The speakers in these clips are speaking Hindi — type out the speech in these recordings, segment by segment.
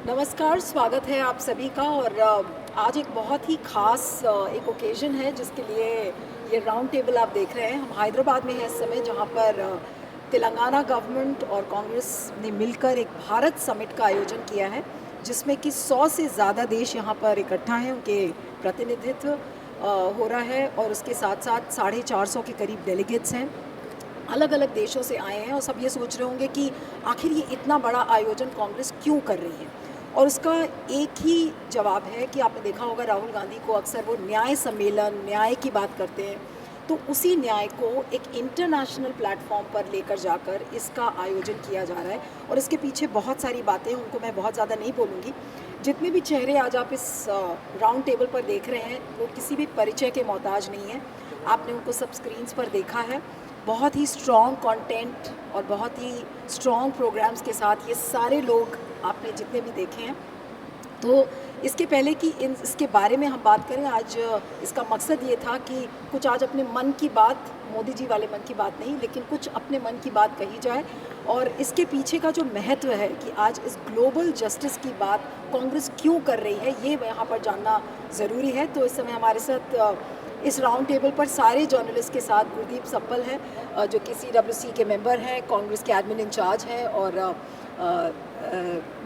नमस्कार, स्वागत है आप सभी का। और आज एक बहुत ही ख़ास एक ओकेज़न है जिसके लिए ये राउंड टेबल आप देख रहे हैं। हम हैदराबाद में हैं इस समय, जहाँ पर तेलंगाना गवर्नमेंट और कांग्रेस ने मिलकर एक भारत समिट का आयोजन किया है, जिसमें कि 100 से ज़्यादा देश यहाँ पर इकट्ठा हैं, उनके प्रतिनिधित्व हो रहा है। और उसके साथ साथ 450 के करीब डेलीगेट्स हैं, अलग अलग देशों से आए हैं। और सब ये सोच रहे होंगे कि आखिर ये इतना बड़ा आयोजन कांग्रेस क्यों कर रही है। और उसका एक ही जवाब है कि आपने देखा होगा, राहुल गांधी को अक्सर वो न्याय सम्मेलन, न्याय की बात करते हैं, तो उसी न्याय को एक इंटरनेशनल प्लेटफॉर्म पर लेकर जाकर इसका आयोजन किया जा रहा है। और इसके पीछे बहुत सारी बातें, उनको मैं बहुत ज़्यादा नहीं बोलूँगी। जितने भी चेहरे आज आप इस राउंड टेबल पर देख रहे हैं, वो किसी भी परिचय के मोहताज नहीं हैं। आपने उनको सब स्क्रीन्स पर देखा है। बहुत ही स्ट्रॉन्ग कंटेंट और बहुत ही स्ट्रॉन्ग प्रोग्राम्स के साथ ये सारे लोग आपने जितने भी देखे हैं। तो इसके पहले कि इसके बारे में हम बात करें, आज इसका मकसद ये था कि कुछ आज अपने मन की बात, मोदी जी वाले मन की बात नहीं, लेकिन कुछ अपने मन की बात कही जाए। और इसके पीछे का जो महत्व है कि आज इस ग्लोबल जस्टिस की बात कांग्रेस क्यों कर रही है, ये यहाँ पर जानना ज़रूरी है। तो इस समय हमारे साथ इस राउंड टेबल पर सारे जर्नलिस्ट के साथ गुरदीप सप्पल हैं, जो कि CWC के मेंबर हैं, कांग्रेस के एडमिन इंचार्ज हैं, और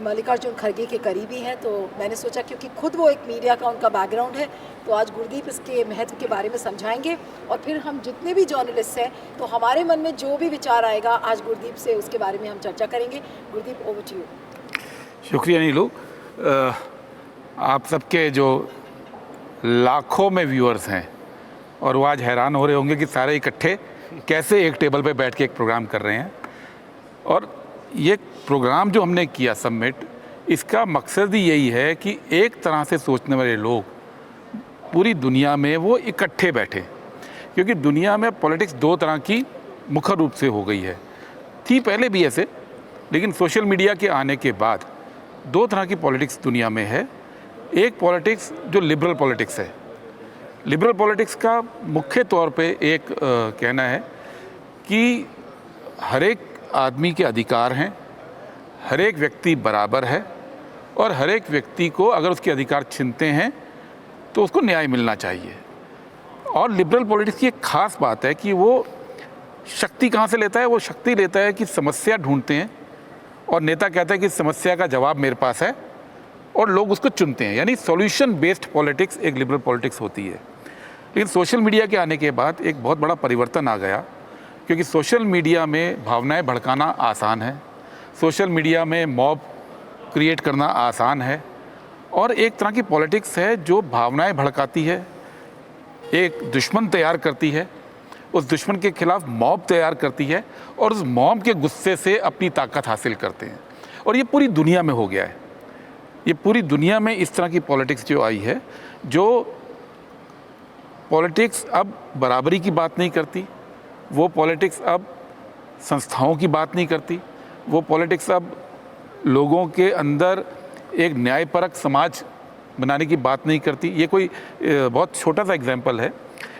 मल्लिकार्जुन खड़गे के करीबी हैं। तो मैंने सोचा, क्योंकि खुद वो एक मीडिया का उनका बैकग्राउंड है, तो आज गुरदीप इसके महत्व के बारे में समझाएंगे। और फिर हम जितने भी जर्नलिस्ट हैं, तो हमारे मन में जो भी विचार आएगा आज गुरदीप से, उसके बारे में हम चर्चा करेंगे। Gurdeep, over to you. शुक्रिया नीलू। आप सबके जो लाखों में व्यूअर्स हैं, और वो आज हैरान हो रहे होंगे कि सारे इकट्ठे कैसे एक टेबल पे बैठ के एक प्रोग्राम कर रहे हैं। और ये प्रोग्राम जो हमने किया समिट, इसका मकसद ही यही है कि एक तरह से सोचने वाले लोग पूरी दुनिया में वो इकट्ठे बैठे। क्योंकि दुनिया में पॉलिटिक्स दो तरह की मुख्य रूप से हो गई है, थी पहले भी ऐसे, लेकिन सोशल मीडिया के आने के बाद दो तरह की पॉलिटिक्स दुनिया में है। एक पॉलिटिक्स जो लिबरल पॉलिटिक्स है। लिबरल पॉलिटिक्स का मुख्य तौर पे एक कहना है कि हर एक आदमी के अधिकार हैं, हर एक व्यक्ति बराबर है, और हर एक व्यक्ति को अगर उसके अधिकार छीनते हैं तो उसको न्याय मिलना चाहिए। और लिबरल पॉलिटिक्स की एक ख़ास बात है कि वो शक्ति कहाँ से लेता है? वो शक्ति लेता है कि समस्या ढूंढते हैं, और नेता कहता है कि समस्या का जवाब मेरे पास है, और लोग उसको चुनते हैं। यानी सॉल्यूशन बेस्ड पॉलिटिक्स एक लिबरल पॉलिटिक्स होती है। लेकिन सोशल मीडिया के आने के बाद एक बहुत बड़ा परिवर्तन आ गया, क्योंकि सोशल मीडिया में भावनाएं भड़काना आसान है, सोशल मीडिया में मॉब क्रिएट करना आसान है, और एक तरह की पॉलिटिक्स है जो भावनाएं भड़काती है, एक दुश्मन तैयार करती है, उस दुश्मन के खिलाफ मॉब तैयार करती है, और उस मॉब के गुस्से से अपनी ताकत हासिल करते हैं। और ये पूरी दुनिया में हो गया है। ये पूरी दुनिया में इस तरह की पॉलिटिक्स जो आई है, जो पॉलिटिक्स अब बराबरी की बात नहीं करती, वो पॉलिटिक्स अब संस्थाओं की बात नहीं करती, वो पॉलिटिक्स अब लोगों के अंदर एक न्यायपरक समाज बनाने की बात नहीं करती। ये कोई बहुत छोटा सा एग्जाम्पल है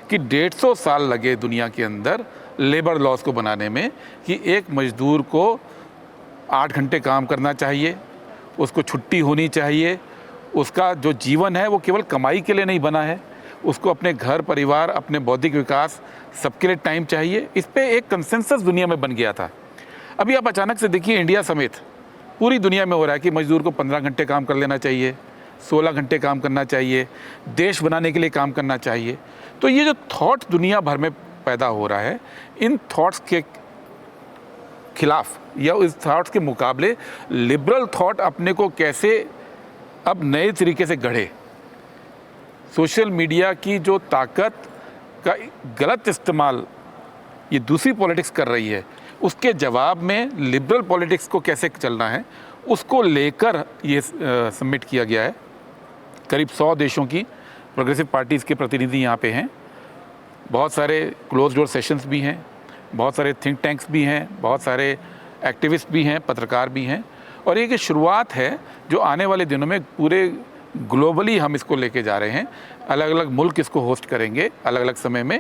कि 150 साल लगे दुनिया के अंदर लेबर लॉज को बनाने में, कि एक मजदूर को 8 घंटे काम करना चाहिए, उसको छुट्टी होनी चाहिए, उसका जो जीवन है वो केवल कमाई के लिए नहीं बना है, उसको अपने घर परिवार, अपने बौद्धिक विकास, सबके लिए टाइम चाहिए। इस पे एक कंसेंसस दुनिया में बन गया था। अभी आप अचानक से देखिए, इंडिया समेत पूरी दुनिया में हो रहा है कि मजदूर को 15 घंटे काम कर लेना चाहिए, 16 घंटे काम करना चाहिए, देश बनाने के लिए काम करना चाहिए। तो ये जो थॉट दुनिया भर में पैदा हो रहा है, इन थॉट्स के खिलाफ या इस थॉट्स के मुकाबले लिबरल थॉट अपने को कैसे अब नए तरीके से गढ़े। सोशल मीडिया की जो ताकत का गलत इस्तेमाल ये दूसरी पॉलिटिक्स कर रही है, उसके जवाब में लिबरल पॉलिटिक्स को कैसे चलना है, उसको लेकर ये सबमिट किया गया है। करीब 100 देशों की प्रोग्रेसिव पार्टीज़ के प्रतिनिधि यहाँ पे हैं। बहुत सारे क्लोज डोर सेशंस भी हैं, बहुत सारे थिंक टैंक्स भी हैं, बहुत सारे एक्टिविस्ट भी हैं, पत्रकार भी हैं। और ये कि शुरुआत है जो आने वाले दिनों में पूरे ग्लोबली हम इसको लेके जा रहे हैं। अलग अलग मुल्क इसको होस्ट करेंगे अलग अलग समय में,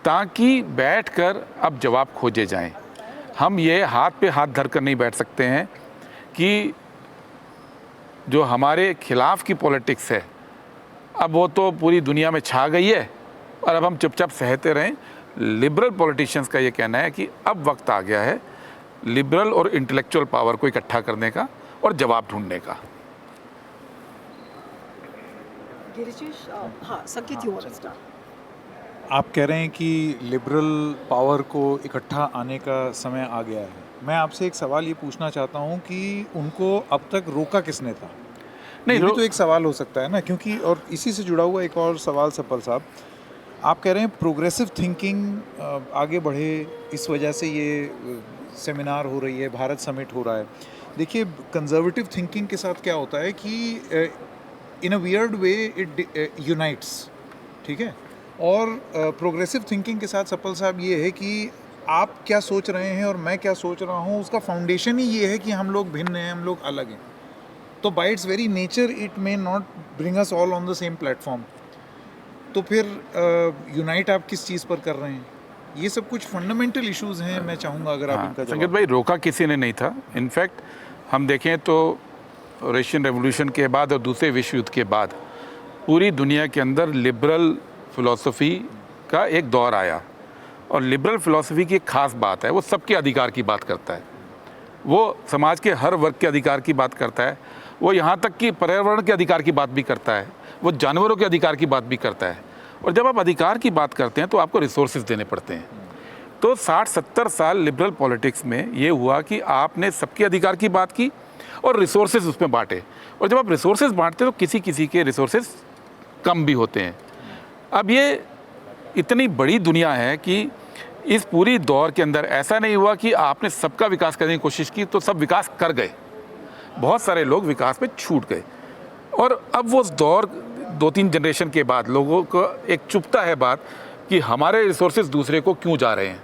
ताकि बैठकर अब जवाब खोजे जाएं। हम ये हाथ पे हाथ धर कर नहीं बैठ सकते हैं कि जो हमारे खिलाफ की पॉलिटिक्स है, अब वो तो पूरी दुनिया में छा गई है और अब हम चुपचाप सहते रहें। लिबरल पॉलिटिशियंस का ये कहना है कि अब वक्त आ गया है लिबरल और इंटेलेक्चुअल पावर को इकट्ठा करने का और जवाब ढूंढने का। गिरिजेश, हाँ संकेत, यू वांट टू स्टार्ट? आप कह रहे हैं कि लिबरल पावर को इकट्ठा आने का समय आ गया है। मैं आपसे एक सवाल ये पूछना चाहता हूँ कि उनको अब तक रोका किसने था? नहीं, ये भी तो एक सवाल हो सकता है ना, क्योंकि और इसी से जुड़ा हुआ एक और सवाल सप्पल साहब, आप कह रहे हैं प्रोग्रेसिव थिंकिंग आगे बढ़े, इस वजह से ये सेमिनार हो रही है, भारत समिट हो रहा है। देखिए, कंजर्वेटिव थिंकिंग के साथ क्या होता है कि in a weird way it unites, ठीक है, और प्रोग्रेसिव थिंकिंग के साथ सप्पल साहब ये है कि आप क्या सोच रहे हैं और मैं क्या सोच रहा हूँ, उसका फाउंडेशन ही ये है कि हम लोग भिन्न हैं, हम लोग अलग हैं। तो bye it's very nature it may not bring us all on the same platform. तो फिर यूनाइट आप किस चीज़ पर कर रहे हैं? ये सब कुछ फंडामेंटल इश्यूज हैं, मैं चाहूँगा अगर आप इनका संकेत जवाब। भाई, रोका किसी ने नहीं था। इनफैक्ट हम देखें तो रशियन रेवोल्यूशन के बाद और दूसरे विश्व युद्ध के बाद पूरी दुनिया के अंदर लिबरल फिलॉसफी का एक दौर आया, और लिबरल फिलॉसफी की एक खास बात है, वो सबके अधिकार की बात करता है, वो समाज के हर वर्ग के अधिकार की बात करता है, वो यहाँ तक कि पर्यावरण के अधिकार की बात भी करता है, वो जानवरों के अधिकार की बात भी करता है। और जब आप अधिकार की बात करते हैं तो आपको रिसोर्सेज देने पड़ते हैं। तो 60-70 साल लिबरल पॉलिटिक्स में ये हुआ कि आपने सबके अधिकार की बात की और रिसोर्सेज उसमें बांटे, और जब आप रिसोर्सेज बांटते हैं तो किसी किसी के रिसोर्सेज कम भी होते हैं। अब ये इतनी बड़ी दुनिया है कि इस पूरी दौर के अंदर ऐसा नहीं हुआ कि आपने सबका विकास करने की कोशिश की तो सब विकास कर गए, बहुत सारे लोग विकास में छूट गए। और अब वो दौर 2-3 जनरेशन के बाद लोगों को एक चुभता है बात कि हमारे रिसोर्सेज दूसरे को क्यों जा रहे हैं,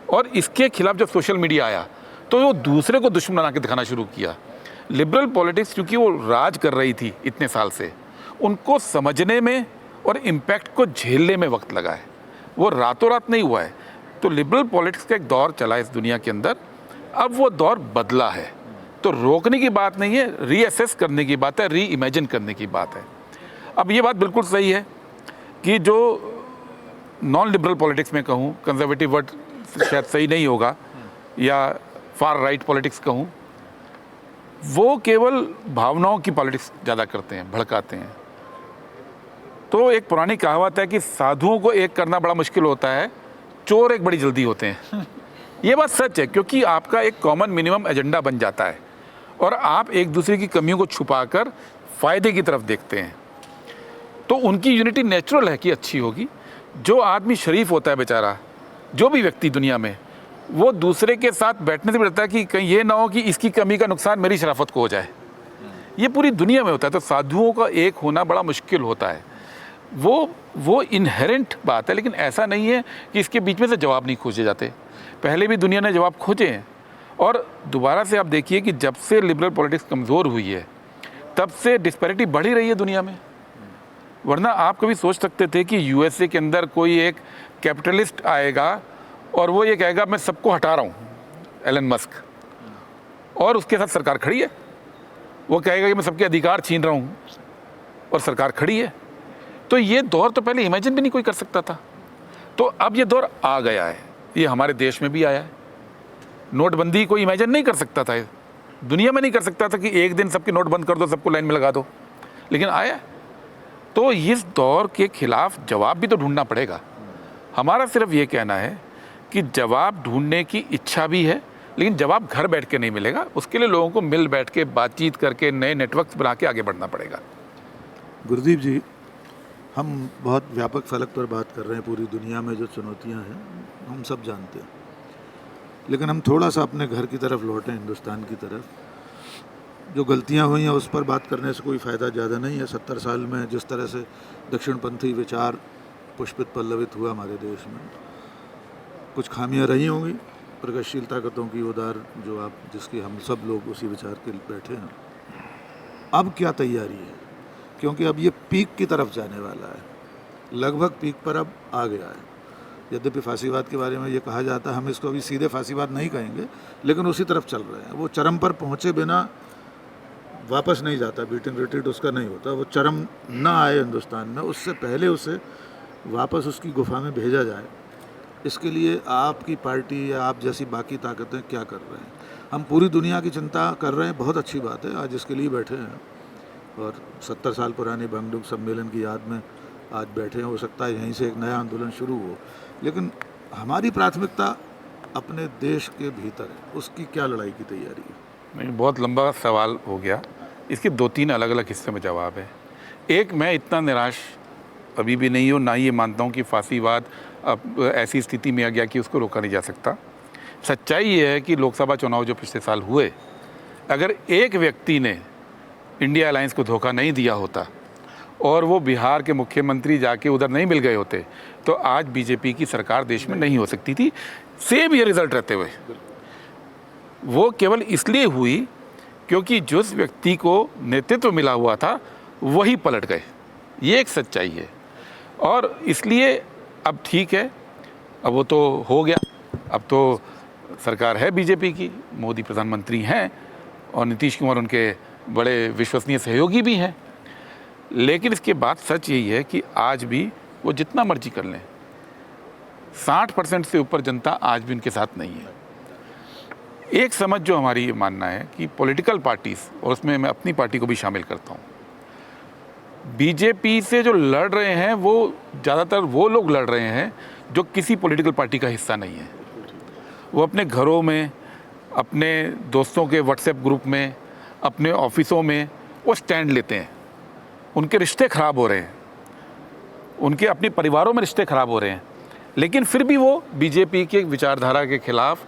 और इसके खिलाफ जब सोशल मीडिया आया तो वो दूसरे को दुश्मन बना के दिखाना शुरू किया। लिबरल पॉलिटिक्स क्योंकि वो राज कर रही थी इतने साल से, उनको समझने में और इम्पैक्ट को झेलने में वक्त लगा है, वो रातों रात नहीं हुआ है। तो लिबरल पॉलिटिक्स का एक दौर चला इस दुनिया के अंदर, अब वो दौर बदला है। तो रोकने की बात नहीं है, रीअसेस करने की बात है, री इमेजिन करने की बात है। अब ये बात बिल्कुल सही है कि जो नॉन लिबरल पॉलिटिक्स में कहूँ, कंजर्वेटिव वर्ड शायद सही नहीं होगा, या फार राइट पॉलिटिक्स कहूँ, वो केवल भावनाओं की पॉलिटिक्स ज़्यादा करते हैं, भड़काते हैं। तो एक पुरानी कहावत है कि साधुओं को एक करना बड़ा मुश्किल होता है, चोर एक बड़ी जल्दी होते हैं। ये बात सच है, क्योंकि आपका एक कॉमन मिनिमम एजेंडा बन जाता है और आप एक दूसरे की कमियों को छुपाकर फ़ायदे की तरफ देखते हैं। तो उनकी यूनिटी नेचुरल है कि अच्छी होगी। जो आदमी शरीफ होता है बेचारा, जो भी व्यक्ति दुनिया में, वो दूसरे के साथ बैठने से भी डरता है कि कहीं ये ना हो कि इसकी कमी का नुकसान मेरी शराफत को हो जाए। ये पूरी दुनिया में होता है। तो साधुओं का एक होना बड़ा मुश्किल होता है, वो इनहेरेंट बात है। लेकिन ऐसा नहीं है कि इसके बीच में से जवाब नहीं खोजे जाते, पहले भी दुनिया ने जवाब खोजे हैं। और दोबारा से आप देखिए कि जब से लिबरल पॉलिटिक्स कमज़ोर हुई है तब से डिस्पैरिटी बढ़ ही रही है दुनिया में। वरना आप कभी सोच सकते थे कि यूएसए के अंदर कोई एक कैपिटलिस्ट आएगा और वो ये कहेगा मैं सबको हटा रहा हूँ, एलन मस्क, और उसके साथ सरकार खड़ी है। वो कहेगा कि मैं सबके अधिकार छीन रहा हूँ और सरकार खड़ी है। तो ये दौर तो पहले इमेजिन भी नहीं कोई कर सकता था। तो अब ये दौर आ गया है, ये हमारे देश में भी आया है। नोटबंदी कोई इमेजिन नहीं कर सकता था, दुनिया में नहीं कर सकता था कि एक दिन सबकी नोट बंद कर दो, सबको लाइन में लगा दो, लेकिन आया। तो इस दौर के खिलाफ जवाब भी तो ढूंढना पड़ेगा। हमारा सिर्फ ये कहना है कि जवाब ढूंढने की इच्छा भी है, लेकिन जवाब घर बैठ के नहीं मिलेगा। उसके लिए लोगों को मिल बैठ के बातचीत करके नए नेटवर्क्स बना के आगे बढ़ना पड़ेगा। गुरदीप जी, हम बहुत व्यापक फलक पर बात कर रहे हैं। पूरी दुनिया में जो चुनौतियां हैं हम सब जानते हैं, लेकिन हम थोड़ा सा अपने घर की तरफ लौटें, हिंदुस्तान की तरफ। जो गलतियां हुई हैं उस पर बात करने से कोई फ़ायदा ज़्यादा नहीं है। 70 साल में जिस तरह से दक्षिणपंथी विचार पुष्पित पल्लवित हुआ हमारे देश में, कुछ खामियां रही होंगी प्रगतिशील ताकतों की उदार, जो आप जिसकी हम सब लोग उसी विचार के बैठे हैं। अब क्या तैयारी है? क्योंकि अब ये पीक की तरफ जाने वाला है, लगभग पीक पर अब आ गया है। यद्यपि फांसीवाद के बारे में ये कहा जाता है, हम इसको अभी सीधे फांसीवाद नहीं कहेंगे, लेकिन उसी तरफ चल रहे हैं। वो चरम पर पहुँचे बिना वापस नहीं जाता, बीटिंग रिट्रीट उसका नहीं होता, वो चरम ना आए हिंदुस्तान में, उससे पहले उसे वापस उसकी गुफा में भेजा जाए। इसके लिए आपकी पार्टी या आप जैसी बाकी ताकतें क्या कर रहे हैं? हम पूरी दुनिया की चिंता कर रहे हैं, बहुत अच्छी बात है, आज इसके लिए बैठे हैं और 70 साल पुरानी बंगडुक सम्मेलन की याद में आज बैठे हैं। हो सकता है यहीं से एक नया आंदोलन शुरू हो, लेकिन हमारी प्राथमिकता अपने देश के भीतर है, उसकी क्या लड़ाई की तैयारी है? नहीं, बहुत लंबा सवाल हो गया, इसके 2-3 अलग अलग हिस्से में जवाब है। एक, मैं इतना निराश अभी भी नहीं हूँ, ना ही ये मानता हूँ कि फांसीवाद अब ऐसी स्थिति में आ गया कि उसको रोका नहीं जा सकता। सच्चाई ये है कि लोकसभा चुनाव जो पिछले साल हुए, अगर एक व्यक्ति ने इंडिया अलायंस को धोखा नहीं दिया होता और वो बिहार के मुख्यमंत्री जाके उधर नहीं मिल गए होते, तो आज बीजेपी की सरकार देश में नहीं हो सकती थी, सेम ये रिजल्ट रहते हुए। वो केवल इसलिए हुई क्योंकि जिस व्यक्ति को नेतृत्व मिला हुआ था वही पलट गए, ये एक सच्चाई है। और इसलिए अब ठीक है, अब वो तो हो गया, अब तो सरकार है बीजेपी की, मोदी प्रधानमंत्री हैं और नीतीश कुमार उनके बड़े विश्वसनीय सहयोगी भी हैं। लेकिन इसके बाद सच यही है कि आज भी वो जितना मर्जी कर लें, 60% से ऊपर जनता आज भी उनके साथ नहीं है। एक समझ जो हमारी ये मानना है कि पॉलिटिकल पार्टीज़, और उसमें मैं अपनी पार्टी को भी शामिल करता हूँ, बीजेपी से जो लड़ रहे हैं वो ज़्यादातर वो लोग लड़ रहे हैं जो किसी पॉलिटिकल पार्टी का हिस्सा नहीं है। वो अपने घरों में, अपने दोस्तों के व्हाट्सएप ग्रुप में, अपने ऑफिसों में वो स्टैंड लेते हैं। उनके रिश्ते ख़राब हो रहे हैं, उनके अपने परिवारों में रिश्ते ख़राब हो रहे हैं, लेकिन फिर भी वो बीजेपी के विचारधारा के ख़िलाफ़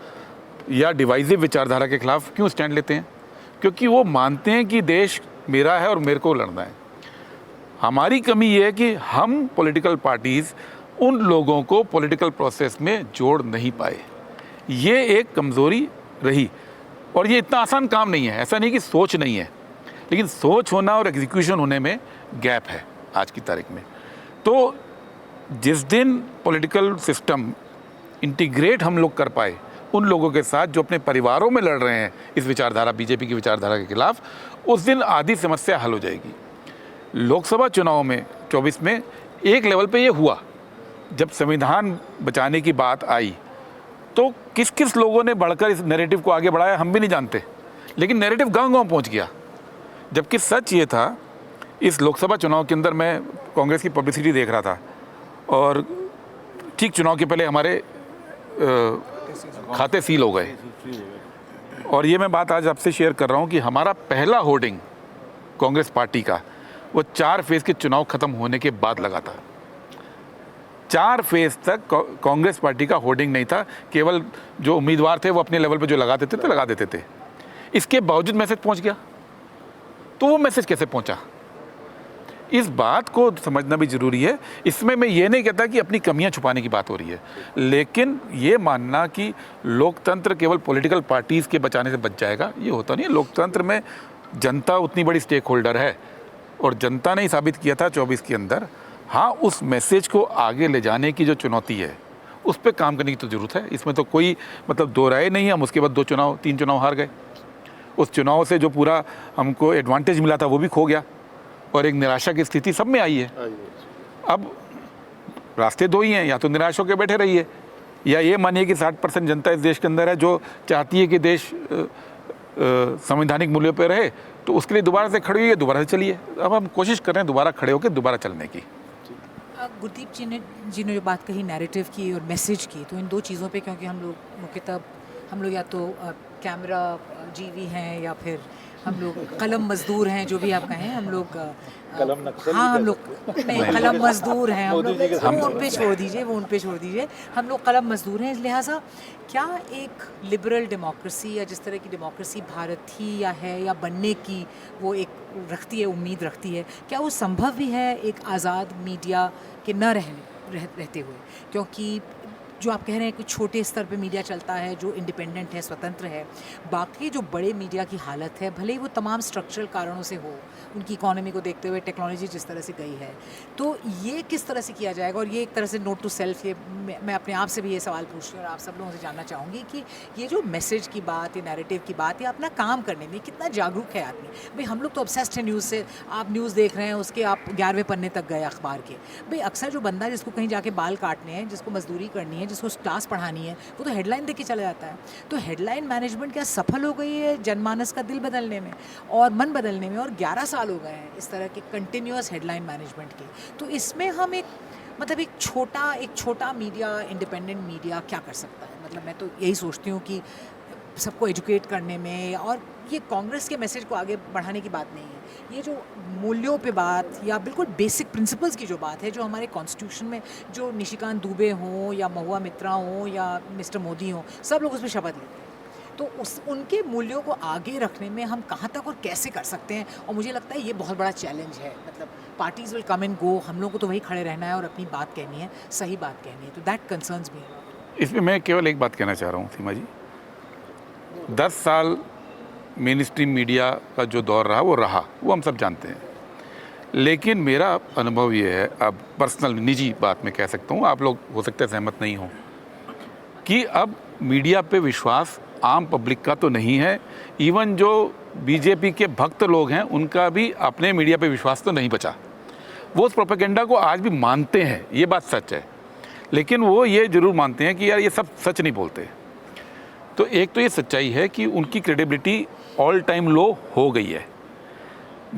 या डिवाइसिव विचारधारा के ख़िलाफ़ क्यों स्टैंड लेते हैं? क्योंकि वो मानते हैं कि देश मेरा है और मेरे को लड़ना है। हमारी कमी ये है कि हम पॉलिटिकल पार्टीज़ उन लोगों को पॉलिटिकल प्रोसेस में जोड़ नहीं पाए, ये एक कमज़ोरी रही। और ये इतना आसान काम नहीं है, ऐसा नहीं कि सोच नहीं है, लेकिन सोच होना और एग्जीक्यूशन होने में गैप है आज की तारीख में। तो जिस दिन पॉलिटिकल सिस्टम इंटीग्रेट हम लोग कर पाए उन लोगों के साथ जो अपने परिवारों में लड़ रहे हैं इस विचारधारा, बीजेपी की विचारधारा के खिलाफ, उस दिन आधी समस्या हल हो जाएगी। लोकसभा चुनाव में 24 में एक लेवल पे ये हुआ, जब संविधान बचाने की बात आई तो किस किस लोगों ने बढ़कर इस नैरेटिव को आगे बढ़ाया हम भी नहीं जानते, लेकिन नैरेटिव गांव-गांव पहुंच गया। जबकि सच ये था, इस लोकसभा चुनाव के अंदर मैं कांग्रेस की पब्लिसिटी देख रहा था और ठीक चुनाव के पहले हमारे खाते सील हो गए। और ये मैं बात आज आपसे शेयर कर रहा हूँ कि हमारा पहला होर्डिंग कांग्रेस पार्टी का वो 4 फेज़ के चुनाव ख़त्म होने के बाद लगा था। 4 फेज़ तक कांग्रेस पार्टी का होर्डिंग नहीं था, केवल जो उम्मीदवार थे वो अपने लेवल पे जो लगा देते थे लगा देते थे। इसके बावजूद मैसेज पहुंच गया, तो वो मैसेज कैसे पहुंचा, इस बात को समझना भी ज़रूरी है। इसमें मैं ये नहीं कहता कि अपनी कमियां छुपाने की बात हो रही है, लेकिन ये मानना कि लोकतंत्र केवल पॉलिटिकल पार्टीज़ के बचाने से बच जाएगा, ये होता नहीं है। लोकतंत्र में जनता उतनी बड़ी स्टेक होल्डर है और जनता ने ही साबित किया था 24 के अंदर। हाँ, उस मैसेज को आगे ले जाने की जो चुनौती है उस पर काम करने की तो ज़रूरत है, इसमें तो कोई मतलब दो राय नहीं है। हम उसके बाद 2 चुनाव 3 चुनाव हार गए, उस चुनाव से जो पूरा हमको एडवांटेज मिला था वो भी खो गया और एक निराशा की स्थिति सब में आई है। अब रास्ते 2 ही हैं, या तो निराश होकर बैठे रहिए या ये मानिए कि 60% जनता इस देश के अंदर है जो चाहती है कि देश संवैधानिक मूल्यों पर रहे, तो उसके लिए दोबारा से खड़े हुई, दोबारा से चलिए। अब हम कोशिश कर रहे हैं दोबारा खड़े होकर दोबारा चलने की। गुरदीप जी ने जो बात कही नैरेटिव की और मैसेज की, तो इन 2 चीज़ों पे, क्योंकि हम लोग मुख्यतः या तो कैमरा जीवी हैं या फिर हम लोग कलम मजदूर हैं, जो भी आप कहें, हम लोग कलम नक्सली हाँ, हम लोग नहीं, कलम मजदूर हैं हम लोग, वो उन पे छोड़ दीजिए, हम लोग कलम मजदूर हैं। लिहाजा क्या एक लिबरल डेमोक्रेसी या जिस तरह की डेमोक्रेसी भारत थी या है या बनने की वो एक रखती है, उम्मीद रखती है, क्या वो संभव भी है एक आज़ाद मीडिया के न रहते हुए? क्योंकि जो आप कह रहे हैं कि छोटे स्तर पे मीडिया चलता है, जो इंडिपेंडेंट है, स्वतंत्र है, बाकी जो बड़े मीडिया की हालत है, भले ही वो तमाम स्ट्रक्चरल कारणों से हो, उनकी इकोनॉमी को देखते हुए, टेक्नोलॉजी जिस तरह से गई है, तो ये किस तरह से किया जाएगा? और ये एक तरह से नोट टू सेल्फ, ये मैं अपने आप से भी ये सवाल पूछ रही हूँ और आप सब लोगों से जानना चाहूँगी कि ये जो मैसेज की बात, ये नैरेटिव की बात, या अपना काम करने में कितना जागरूक है आदमी? भाई हम लोग तो ऑब्सेस्ड हैं न्यूज़ से, आप न्यूज़ देख रहे हैं, उसके आप 11वें पन्ने तक गए अखबार के। भाई अक्सर जो बंदा जिसको कहीं जाके बाल काटने हैं, जिसको मजदूरी करनी है, जिसको क्लास पढ़ानी है, वो तो हेडलाइन देख के चला जाता है। तो हेडलाइन मैनेजमेंट क्या सफल हो गई है जनमानस का दिल बदलने में और मन बदलने में? और 11 साल हो गए हैं इस तरह के कंटिन्यूअस हेडलाइन मैनेजमेंट के। तो इसमें हम एक छोटा मीडिया, इंडिपेंडेंट मीडिया क्या कर सकता है? मतलब मैं तो यही सोचती हूँ कि सबको एजुकेट करने में, और ये कांग्रेस के मैसेज को आगे बढ़ाने की बात नहीं है, ये जो मूल्यों पे बात या बिल्कुल बेसिक प्रिंसिपल्स की जो बात है, जो हमारे कॉन्स्टिट्यूशन में, जो निशिकांत दुबे हों या महुआ मित्रा हों या मिस्टर मोदी हों, सब लोग उसमें शपथ लेते हैं। तो उनके मूल्यों को आगे रखने में हम कहाँ तक और कैसे कर सकते हैं? और मुझे लगता है ये बहुत बड़ा चैलेंज है। मतलब parties will come and go, हम लोगों को तो वही खड़े रहना है और अपनी बात कहनी है, सही बात कहनी है। तो दैट कंसर्न्स मी। इसमें मैं केवल एक बात कहना चाह रहा हूँ सीमा जी, 10 साल मेन स्ट्रीम मीडिया का जो दौर रहा वो हम सब जानते हैं। लेकिन मेरा अनुभव ये है, अब पर्सनल निजी बात मैं कह सकता हूँ, आप लोग हो सकता है सहमत नहीं हो, कि अब मीडिया पे विश्वास आम पब्लिक का तो नहीं है। इवन जो बीजेपी के भक्त लोग हैं उनका भी अपने मीडिया पे विश्वास तो नहीं बचा। वो उस प्रोपेगेंडा को आज भी मानते हैं, ये बात सच है, लेकिन वो ये ज़रूर मानते हैं कि यार ये सब सच नहीं बोलते। तो एक तो ये सच्चाई है कि उनकी क्रेडिबिलिटी ऑल टाइम लो हो गई है।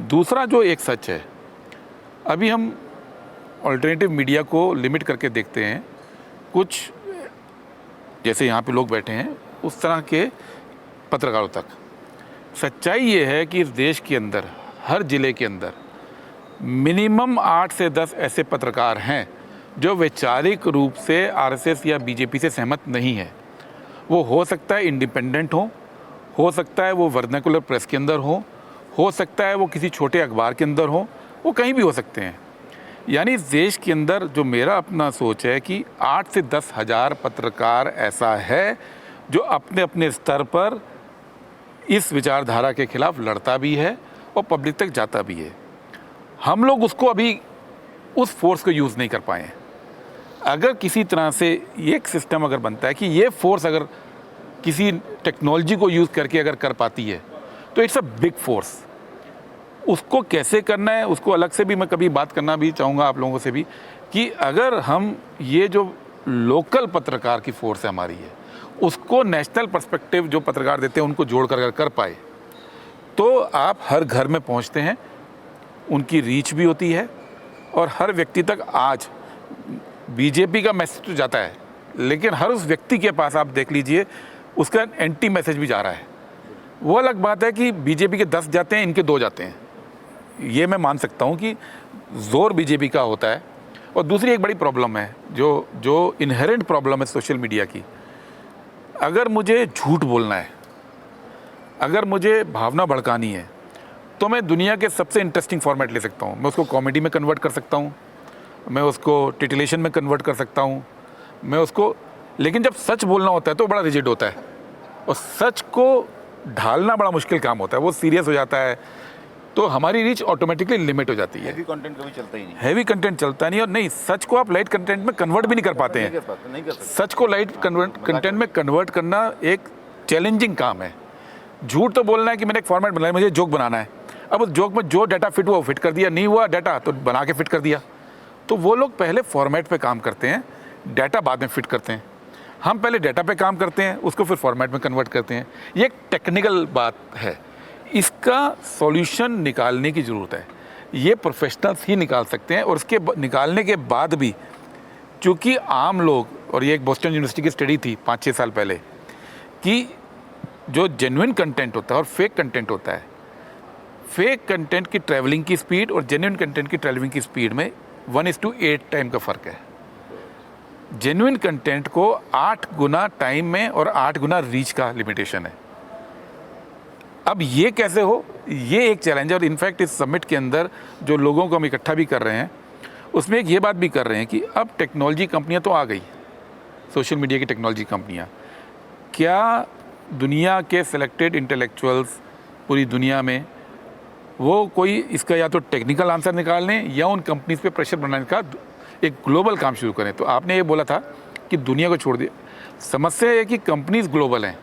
दूसरा जो एक सच है, अभी हम अल्टरनेटिव मीडिया को लिमिट करके देखते हैं, कुछ जैसे यहाँ पे लोग बैठे हैं उस तरह के पत्रकारों तक। सच्चाई ये है कि इस देश के अंदर, हर ज़िले के अंदर मिनिमम 8 से 10 ऐसे पत्रकार हैं जो वैचारिक रूप से आरएसएस या बीजेपी से सहमत नहीं है। वो हो सकता है इंडिपेंडेंट हो सकता है वो वर्नाकुलर प्रेस के अंदर हो सकता है वो किसी छोटे अखबार के अंदर हो, वो कहीं भी हो सकते हैं। यानी इस देश के अंदर जो मेरा अपना सोच है कि 8 से 10 हज़ार पत्रकार ऐसा है जो अपने अपने स्तर पर इस विचारधारा के खिलाफ लड़ता भी है और पब्लिक तक जाता भी है। हम लोग उसको अभी उस फोर्स को यूज़ नहीं कर पाए हैं। अगर किसी तरह से ये एक सिस्टम अगर बनता है कि ये फोर्स अगर किसी टेक्नोलॉजी को यूज़ करके अगर कर पाती है तो इट्स अ बिग फोर्स। उसको कैसे करना है उसको अलग से भी मैं कभी बात करना भी चाहूँगा आप लोगों से भी, कि अगर हम ये जो लोकल पत्रकार की फोर्स है हमारी है, उसको नेशनल पर्सपेक्टिव जो पत्रकार देते हैं उनको जोड़ कर पाए तो आप हर घर में पहुंचते हैं, उनकी रीच भी होती है और हर व्यक्ति तक आज बीजेपी का मैसेज तो जाता है, लेकिन हर उस व्यक्ति के पास आप देख लीजिए उसका एंटी मैसेज भी जा रहा है। वो अलग बात है कि बीजेपी के 10 जाते हैं, इनके 2 जाते हैं, ये मैं मान सकता हूँ कि ज़ोर बीजेपी का होता है। और दूसरी एक बड़ी प्रॉब्लम है जो इनहेरेंट प्रॉब्लम है सोशल मीडिया की, अगर मुझे झूठ बोलना है, अगर मुझे भावना भड़कानी है, तो मैं दुनिया के सबसे इंटरेस्टिंग फॉर्मेट ले सकता हूँ। मैं उसको कॉमेडी में कन्वर्ट कर सकता हूँ, मैं उसको टिटिलेशन में कन्वर्ट कर सकता हूँ, मैं उसको, लेकिन जब सच बोलना होता है तो बड़ा रिजिड होता है और सच को ढालना बड़ा मुश्किल काम होता है, वो सीरियस हो जाता है, तो हमारी रीच ऑटोमेटिकली लिमिट हो जाती है। हैवी कंटेंट कभी चलता ही नहीं, हैवी कंटेंट चलता नहीं, और नहीं, सच को आप लाइट कंटेंट में कन्वर्ट भी नहीं कर पाते हैं। नहीं कर सकते। सच को लाइट कंटेंट में कन्वर्ट करना एक चैलेंजिंग काम है। झूठ तो बोलना है कि मैंने एक फॉर्मेट बनाया, मुझे जोक बनाना है, अब उस जोक में जो डाटा फिट हुआ वो फिट कर दिया, नहीं हुआ डाटा तो बना के फिट कर दिया। तो वो लोग पहले फॉर्मेट पे काम करते हैं, डाटा बाद में फिट करते हैं। हम पहले डाटा पे काम करते हैं, उसको फिर फॉर्मेट में कन्वर्ट करते हैं। ये एक टेक्निकल बात है, इसका सॉल्यूशन निकालने की ज़रूरत है। ये प्रोफेशनल्स ही निकाल सकते हैं, और उसके निकालने के बाद भी चूँकि आम लोग, और ये एक बोस्टन यूनिवर्सिटी की स्टडी थी 5-6 साल पहले, कि जो जेन्युइन कंटेंट होता है और फेक कंटेंट होता है, फेक कंटेंट की ट्रैवलिंग की स्पीड और जेन्युइन कंटेंट की ट्रैवलिंग की स्पीड में 1:8 टाइम का फ़र्क है। जेन्युइन कंटेंट को 8 गुना टाइम में और 8 गुना रीच का लिमिटेशन है। अब ये कैसे हो, ये एक चैलेंज है। और इनफैक्ट इस समिट के अंदर जो लोगों को हम इकट्ठा भी कर रहे हैं, उसमें एक ये बात भी कर रहे हैं कि अब टेक्नोलॉजी कंपनियां तो आ गई, सोशल मीडिया की टेक्नोलॉजी कंपनियाँ, क्या दुनिया के सेलेक्टेड इंटेलेक्चुअल्स पूरी दुनिया में वो कोई इसका या तो टेक्निकल आंसर निकाल लें या उन कंपनीज पे प्रेशर बनाने का एक ग्लोबल काम शुरू करें? तो आपने ये बोला था कि दुनिया को छोड़ दिया, समस्या है कि कंपनीज ग्लोबल हैं,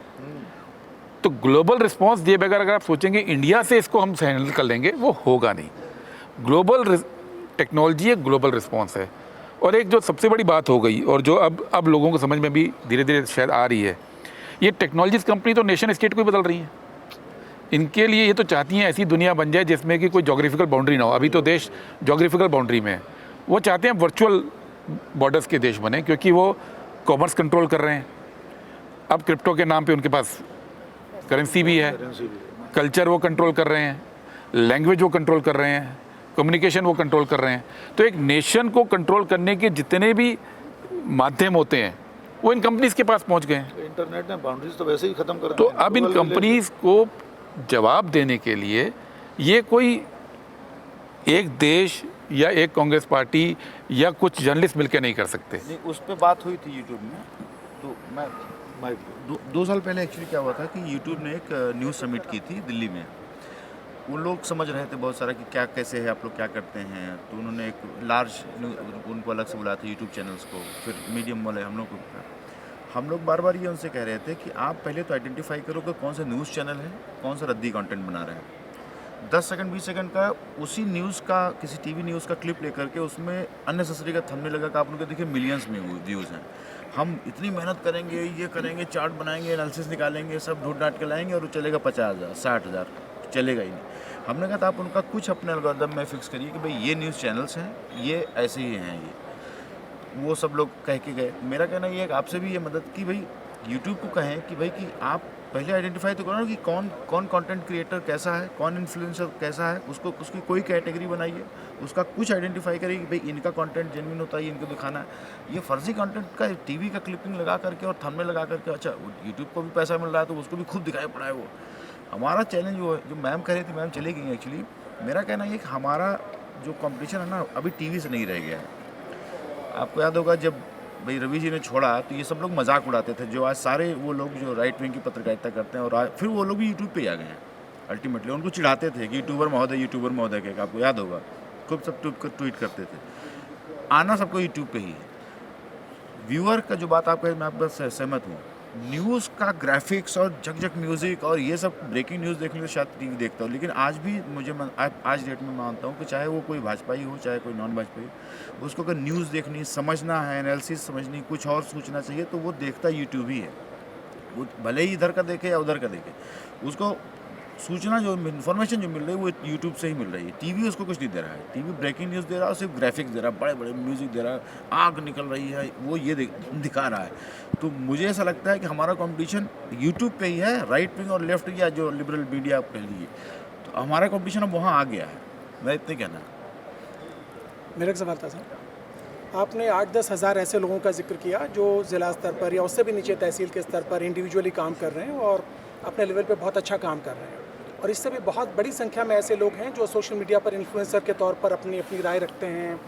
तो ग्लोबल रिस्पांस दिए बगैर अगर आप सोचेंगे इंडिया से इसको हम हैंडल कर लेंगे, वो होगा नहीं। ग्लोबल टेक्नोलॉजी एक ग्लोबल रिस्पांस है। और एक जो सबसे बड़ी बात हो गई और जो अब लोगों को समझ में भी धीरे धीरे शायद आ रही है, ये टेक्नोलॉजीज कंपनी तो नेशन स्टेट को ही बदल रही हैं। इनके लिए ये तो चाहती हैं ऐसी दुनिया बन जाए जिसमें कि कोई जोग्राफिकल बाउंड्री ना हो। अभी तो देश जोग्राफिकल बाउंड्री में है, वो चाहते हैं वर्चुअल बॉर्डर्स के देश बने, क्योंकि वो कॉमर्स कंट्रोल कर रहे हैं। अब क्रिप्टो के नाम पे उनके पास करेंसी भी है, कल्चर वो कंट्रोल कर रहे हैं, लैंग्वेज वो कंट्रोल कर रहे हैं, कम्युनिकेशन वो कंट्रोल कर रहे हैं। तो एक नेशन को कंट्रोल करने के जितने भी माध्यम होते हैं वो इन कंपनीज के पास पहुंच गए हैं। इंटरनेट ने बाउंड्रीज तो वैसे ही खत्म कर दी तो हैं। अब इन Global कंपनीज को जवाब देने के लिए ये कोई एक देश या एक कांग्रेस पार्टी या कुछ जर्नलिस्ट मिलकर नहीं कर सकते। नहीं, उस पर बात हुई थी यूट्यूब में। तो मैं दो साल पहले एक्चुअली क्या हुआ था कि यूट्यूब ने एक न्यूज़ समिट की थी दिल्ली में। वो लोग समझ रहे थे बहुत सारा कि क्या कैसे है, आप लोग क्या करते हैं। तो उन्होंने एक लार्ज उनको अलग से बुलाया था यूट्यूब चैनल्स को, फिर मीडियम वाले हम लोग बार बार ये उनसे कह रहे थे कि आप पहले तो आइडेंटिफाई करो कि कौन सा न्यूज़ चैनल है, कौन सा रद्दी कंटेंट बना रहे हैं। 10 सेकंड 20 सेकंड का उसी न्यूज़ का, किसी टीवी न्यूज़ का क्लिप लेकर के उसमें अननेसेसरी का थंबनेल लगा कि आप उनके देखिए मिलियंस में व्यूज़ हैं। हम इतनी मेहनत करेंगे, ये करेंगे, चार्ट बनाएंगे, एनालिसिस निकालेंगे, सब ढूंढ डांट के लाएंगे और वो चलेगा 50,000 60,000, चलेगा ही नहीं। हमने कहा था आप उनका कुछ अपने एल्गोरिथम में फिक्स करिए कि भाई ये न्यूज़ चैनल्स हैं, ये ऐसे ही हैं। ये वो सब लोग कह के गए। मेरा कहना ये है कि आपसे भी ये मदद की भाई यूट्यूब को कहें कि भाई कि आप पहले आइडेंटिफाई तो करो ना कि कौन कंटेंट क्रिएटर कैसा है, कौन इन्फ्लुएंसर कैसा है, उसकी कोई कैटेगरी बनाइए, उसका कुछ आइडेंटिफाई करिए कि भाई इनका कंटेंट जेन्युइन होता है, इनको दिखाना है। ये फर्जी कंटेंट का टीवी का क्लिपिंग लगा करके और थंबनेल लगा करके, अच्छा यूट्यूब को भी पैसा मिल रहा है तो उसको भी खुद दिखाई पड़ा है। वो हमारा चैलेंज वो है जो मैम कह रही थी, मैम चली गई एक्चुअली। मेरा कहना ये कि हमारा जो कॉम्पिटिशन है ना अभी टीवी से नहीं रह गया है। आपको याद होगा जब भाई रवि जी ने छोड़ा तो ये सब लोग मजाक उड़ाते थे, जो आज सारे वो लोग जो राइट विंग की पत्रकारिता करते हैं और आज फिर वो लोग भी यूट्यूब पे आ गए हैं। अल्टीमेटली उनको चिढ़ाते थे कि यूट्यूबर महोदय के, आपको याद होगा खूब सब ट्वीट करते थे। आना सबको यूट्यूब पे ही है। व्यूअर का जो बात आप कहे मैं आपके साथ सहमत हूँ। न्यूज़ का ग्राफिक्स और झकझक म्यूज़िक और ये सब ब्रेकिंग न्यूज़ देखने के शायद टीवी देखता हूँ, लेकिन आज भी आज डेट में मानता हूँ कि चाहे वो कोई भाजपाई हो चाहे कोई नॉन भाजपाई, उसको अगर न्यूज़ देखनी, समझना है, एनालिसिस समझनी, कुछ और सोचना चाहिए तो वो देखता यूट्यूब ही है। वो भले ही इधर का देखे या उधर का देखे, उसको सूचना जो इन्फॉर्मेशन जो मिल रही है वो यूट्यूब से ही मिल रही है। टीवी उसको कुछ नहीं दे रहा है। टीवी ब्रेकिंग न्यूज़ दे रहा है, सिर्फ ग्राफिक्स दे रहा है, बड़े बड़े म्यूज़िक दे रहा है, आग निकल रही है, वो ये दिखा रहा है। तो मुझे ऐसा लगता है कि हमारा कंपटीशन यूट्यूब पे ही है, राइट विंग और लेफ्ट या जो लिबरल मीडिया आप कह लीजिए, तो हमारा कंपटीशन अब वहाँ आ गया है। मैं इतने कहना है। मेरा एक सवाल था सर, आपने 8-10 हज़ार ऐसे लोगों का जिक्र किया जो ज़िला स्तर पर या उससे भी नीचे तहसील के स्तर पर इंडिविजुअली काम कर रहे हैं और अपने लेवल पे बहुत अच्छा काम कर रहे हैं, और इससे भी बहुत बड़ी संख्या में ऐसे लोग हैं जो सोशल मीडिया पर इन्फ्लुएंसर के तौर पर अपनी राय रखते हैं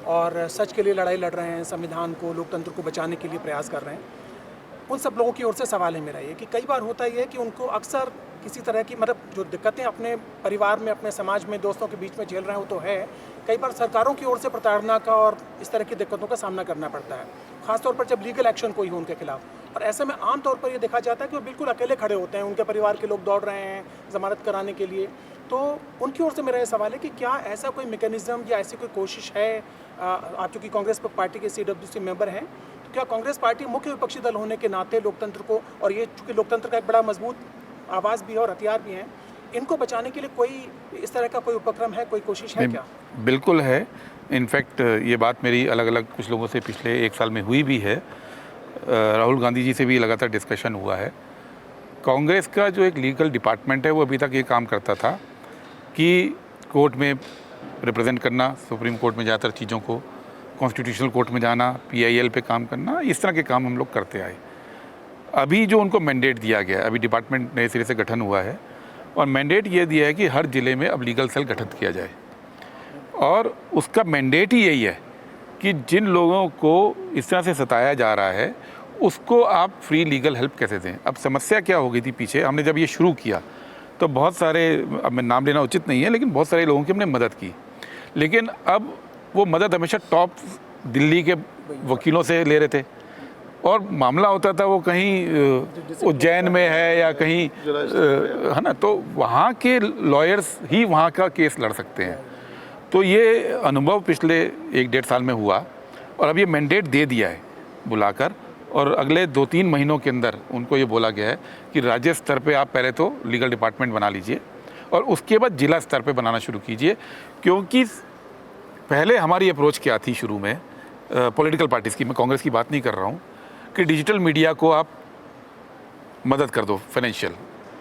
और सच के लिए लड़ाई लड़ रहे हैं, संविधान को, लोकतंत्र को बचाने के लिए प्रयास कर रहे हैं। उन सब लोगों की ओर से सवाल है मेरा ये कि कई बार होता ही है कि उनको अक्सर किसी तरह की जो दिक्कतें अपने परिवार में, अपने समाज में, दोस्तों के बीच में झेल रहे हैं वो तो है, कई बार सरकारों की ओर से प्रताड़ना का और इस तरह की दिक्कतों का सामना करना पड़ता है, खासतौर पर जब लीगल एक्शन कोई हो उनके खिलाफ। और ऐसे में आमतौर पर ये देखा जाता है कि वो बिल्कुल अकेले खड़े होते हैं, उनके परिवार के लोग दौड़ रहे हैं जमानत कराने के लिए। तो उनकी ओर से मेरा ये सवाल है कि क्या ऐसा कोई मैकेनिज्म या ऐसी कोई कोशिश है, आप चूँकि कांग्रेस पार्टी के CWC मेंबर हैं, तो क्या कांग्रेस पार्टी मुख्य विपक्षी दल होने के नाते लोकतंत्र को, और ये चूँकि लोकतंत्र का एक बड़ा मजबूत आवाज़ भी है और हथियार भी हैं, इनको बचाने के लिए कोई इस तरह का कोई उपक्रम है, कोई कोशिश है क्या? बिल्कुल है। इनफैक्ट ये बात मेरी अलग अलग कुछ लोगों से पिछले 1 साल में हुई भी है। राहुल गांधी जी से भी लगातार डिस्कशन हुआ है। कांग्रेस का जो एक लीगल डिपार्टमेंट है वो अभी तक ये काम करता था कि कोर्ट में रिप्रेजेंट करना, सुप्रीम कोर्ट में ज़्यादातर चीज़ों को, कॉन्स्टिट्यूशनल कोर्ट में जाना, PIL पे काम करना, इस तरह के काम हम लोग करते आए। अभी जो उनको मैंडेट दिया गया है, अभी डिपार्टमेंट नए सिरे से गठन हुआ है और मैंडेट ये दिया है कि हर ज़िले में अब लीगल सेल गठित किया जाए, और उसका मैंडेट ही यही है कि जिन लोगों को इस तरह से सताया जा रहा है उसको आप फ्री लीगल हेल्प कैसे दें। अब समस्या क्या हो गई थी पीछे, हमने जब ये शुरू किया तो बहुत सारे, अब मैं नाम लेना उचित नहीं है, लेकिन बहुत सारे लोगों की हमने मदद की, लेकिन अब वो मदद हमेशा टॉप दिल्ली के वकीलों से ले रहे थे, और मामला होता था वो कहीं उज्जैन में है या कहीं है ना, तो वहाँ के लॉयर्स ही वहाँ का केस लड़ सकते हैं। तो ये अनुभव पिछले 1-1.5 साल में हुआ, और अब ये मैंडेट दे दिया है बुलाकर, और अगले 2-3 महीनों के अंदर उनको ये बोला गया है कि राज्य स्तर पे आप पहले तो लीगल डिपार्टमेंट बना लीजिए और उसके बाद जिला स्तर पे बनाना शुरू कीजिए। क्योंकि पहले हमारी अप्रोच क्या थी शुरू में पॉलिटिकल पार्टीज़ की, मैं कांग्रेस की बात नहीं कर रहा हूँ, कि डिजिटल मीडिया को आप मदद कर दो फाइनेंशियल,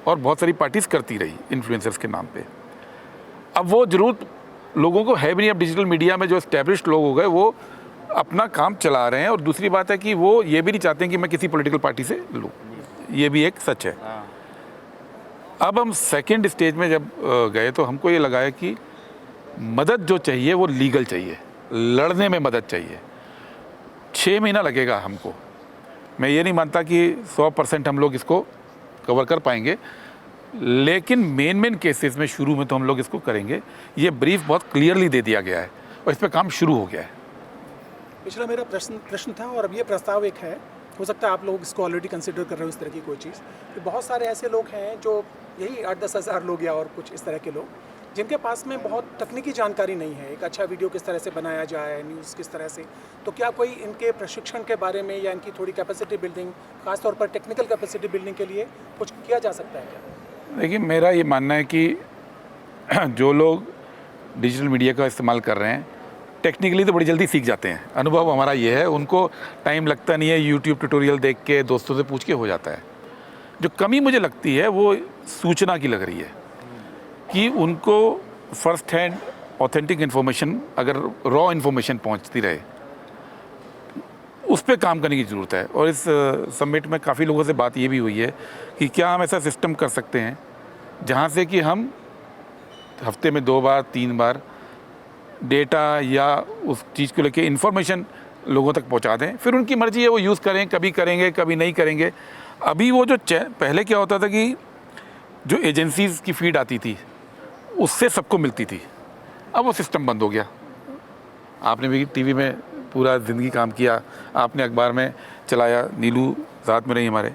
और बहुत सारी पार्टीज़ करती रही इन्फ्लुएंसर्स के नाम पे। अब वो ज़रूरत लोगों को है भी नहीं। अब डिजिटल मीडिया में जो एस्टेब्लिश्ड लोग हो गए वो अपना काम चला रहे हैं, और दूसरी बात है कि वो ये भी नहीं चाहते हैं कि मैं किसी पॉलिटिकल पार्टी से लूँ, ये भी एक सच है। अब हम सेकंड स्टेज में जब गए तो हमको ये लगा है कि मदद जो चाहिए वो लीगल चाहिए, लड़ने में मदद चाहिए। 6 महीना लगेगा हमको, मैं ये नहीं मानता कि 100% हम लोग इसको कवर कर पाएंगे, लेकिन मेन केसेस में शुरू में तो हम लोग इसको करेंगे। ये ब्रीफ बहुत क्लियरली दे दिया गया है और इस पर काम शुरू हो गया है। पिछला मेरा प्रश्न था, और अब ये प्रस्ताव एक है, हो सकता है आप लोग इसको ऑलरेडी कंसिडर कर रहे हो इस तरह की कोई चीज़, कि बहुत सारे ऐसे लोग हैं जो यही 8-10 हज़ार लोग या और कुछ इस तरह के लोग, जिनके पास में बहुत तकनीकी जानकारी नहीं है, एक अच्छा वीडियो किस तरह से बनाया जाए, न्यूज़ किस तरह से, तो क्या कोई इनके प्रशिक्षण के बारे में या इनकी थोड़ी कैपेसिटी बिल्डिंग, खासतौर पर टेक्निकल कैपेसिटी बिल्डिंग के लिए कुछ किया जा सकता है क्या? देखिए, मेरा ये मानना है कि जो लोग डिजिटल मीडिया का इस्तेमाल कर रहे हैं टेक्निकली तो बड़ी जल्दी सीख जाते हैं। अनुभव हमारा ये है, उनको टाइम लगता नहीं है, यूट्यूब ट्यूटोरियल देख के दोस्तों से पूछ के हो जाता है। जो कमी मुझे लगती है वो सूचना की लग रही है कि उनको फर्स्ट हैंड ऑथेंटिक इन्फॉर्मेशन, अगर रॉ इन्फॉर्मेशन पहुंचती रहे, उस पर काम करने की ज़रूरत है। और इस समिट में काफ़ी लोगों से बात ये भी हुई है कि क्या हम ऐसा सिस्टम कर सकते हैं जहाँ से कि हम हफ्ते में 2 बार 3 बार डेटा या उस चीज़ को लेके इन्फॉर्मेशन लोगों तक पहुंचा दें, फिर उनकी मर्ज़ी है वो यूज़ करें, कभी करेंगे कभी नहीं करेंगे। अभी वो जो पहले क्या होता था कि जो एजेंसीज़ की फीड आती थी उससे सबको मिलती थी, अब वो सिस्टम बंद हो गया। आपने भी टीवी में पूरा ज़िंदगी काम किया, आपने अखबार में चलाया, नीलू साथ में रही हमारे,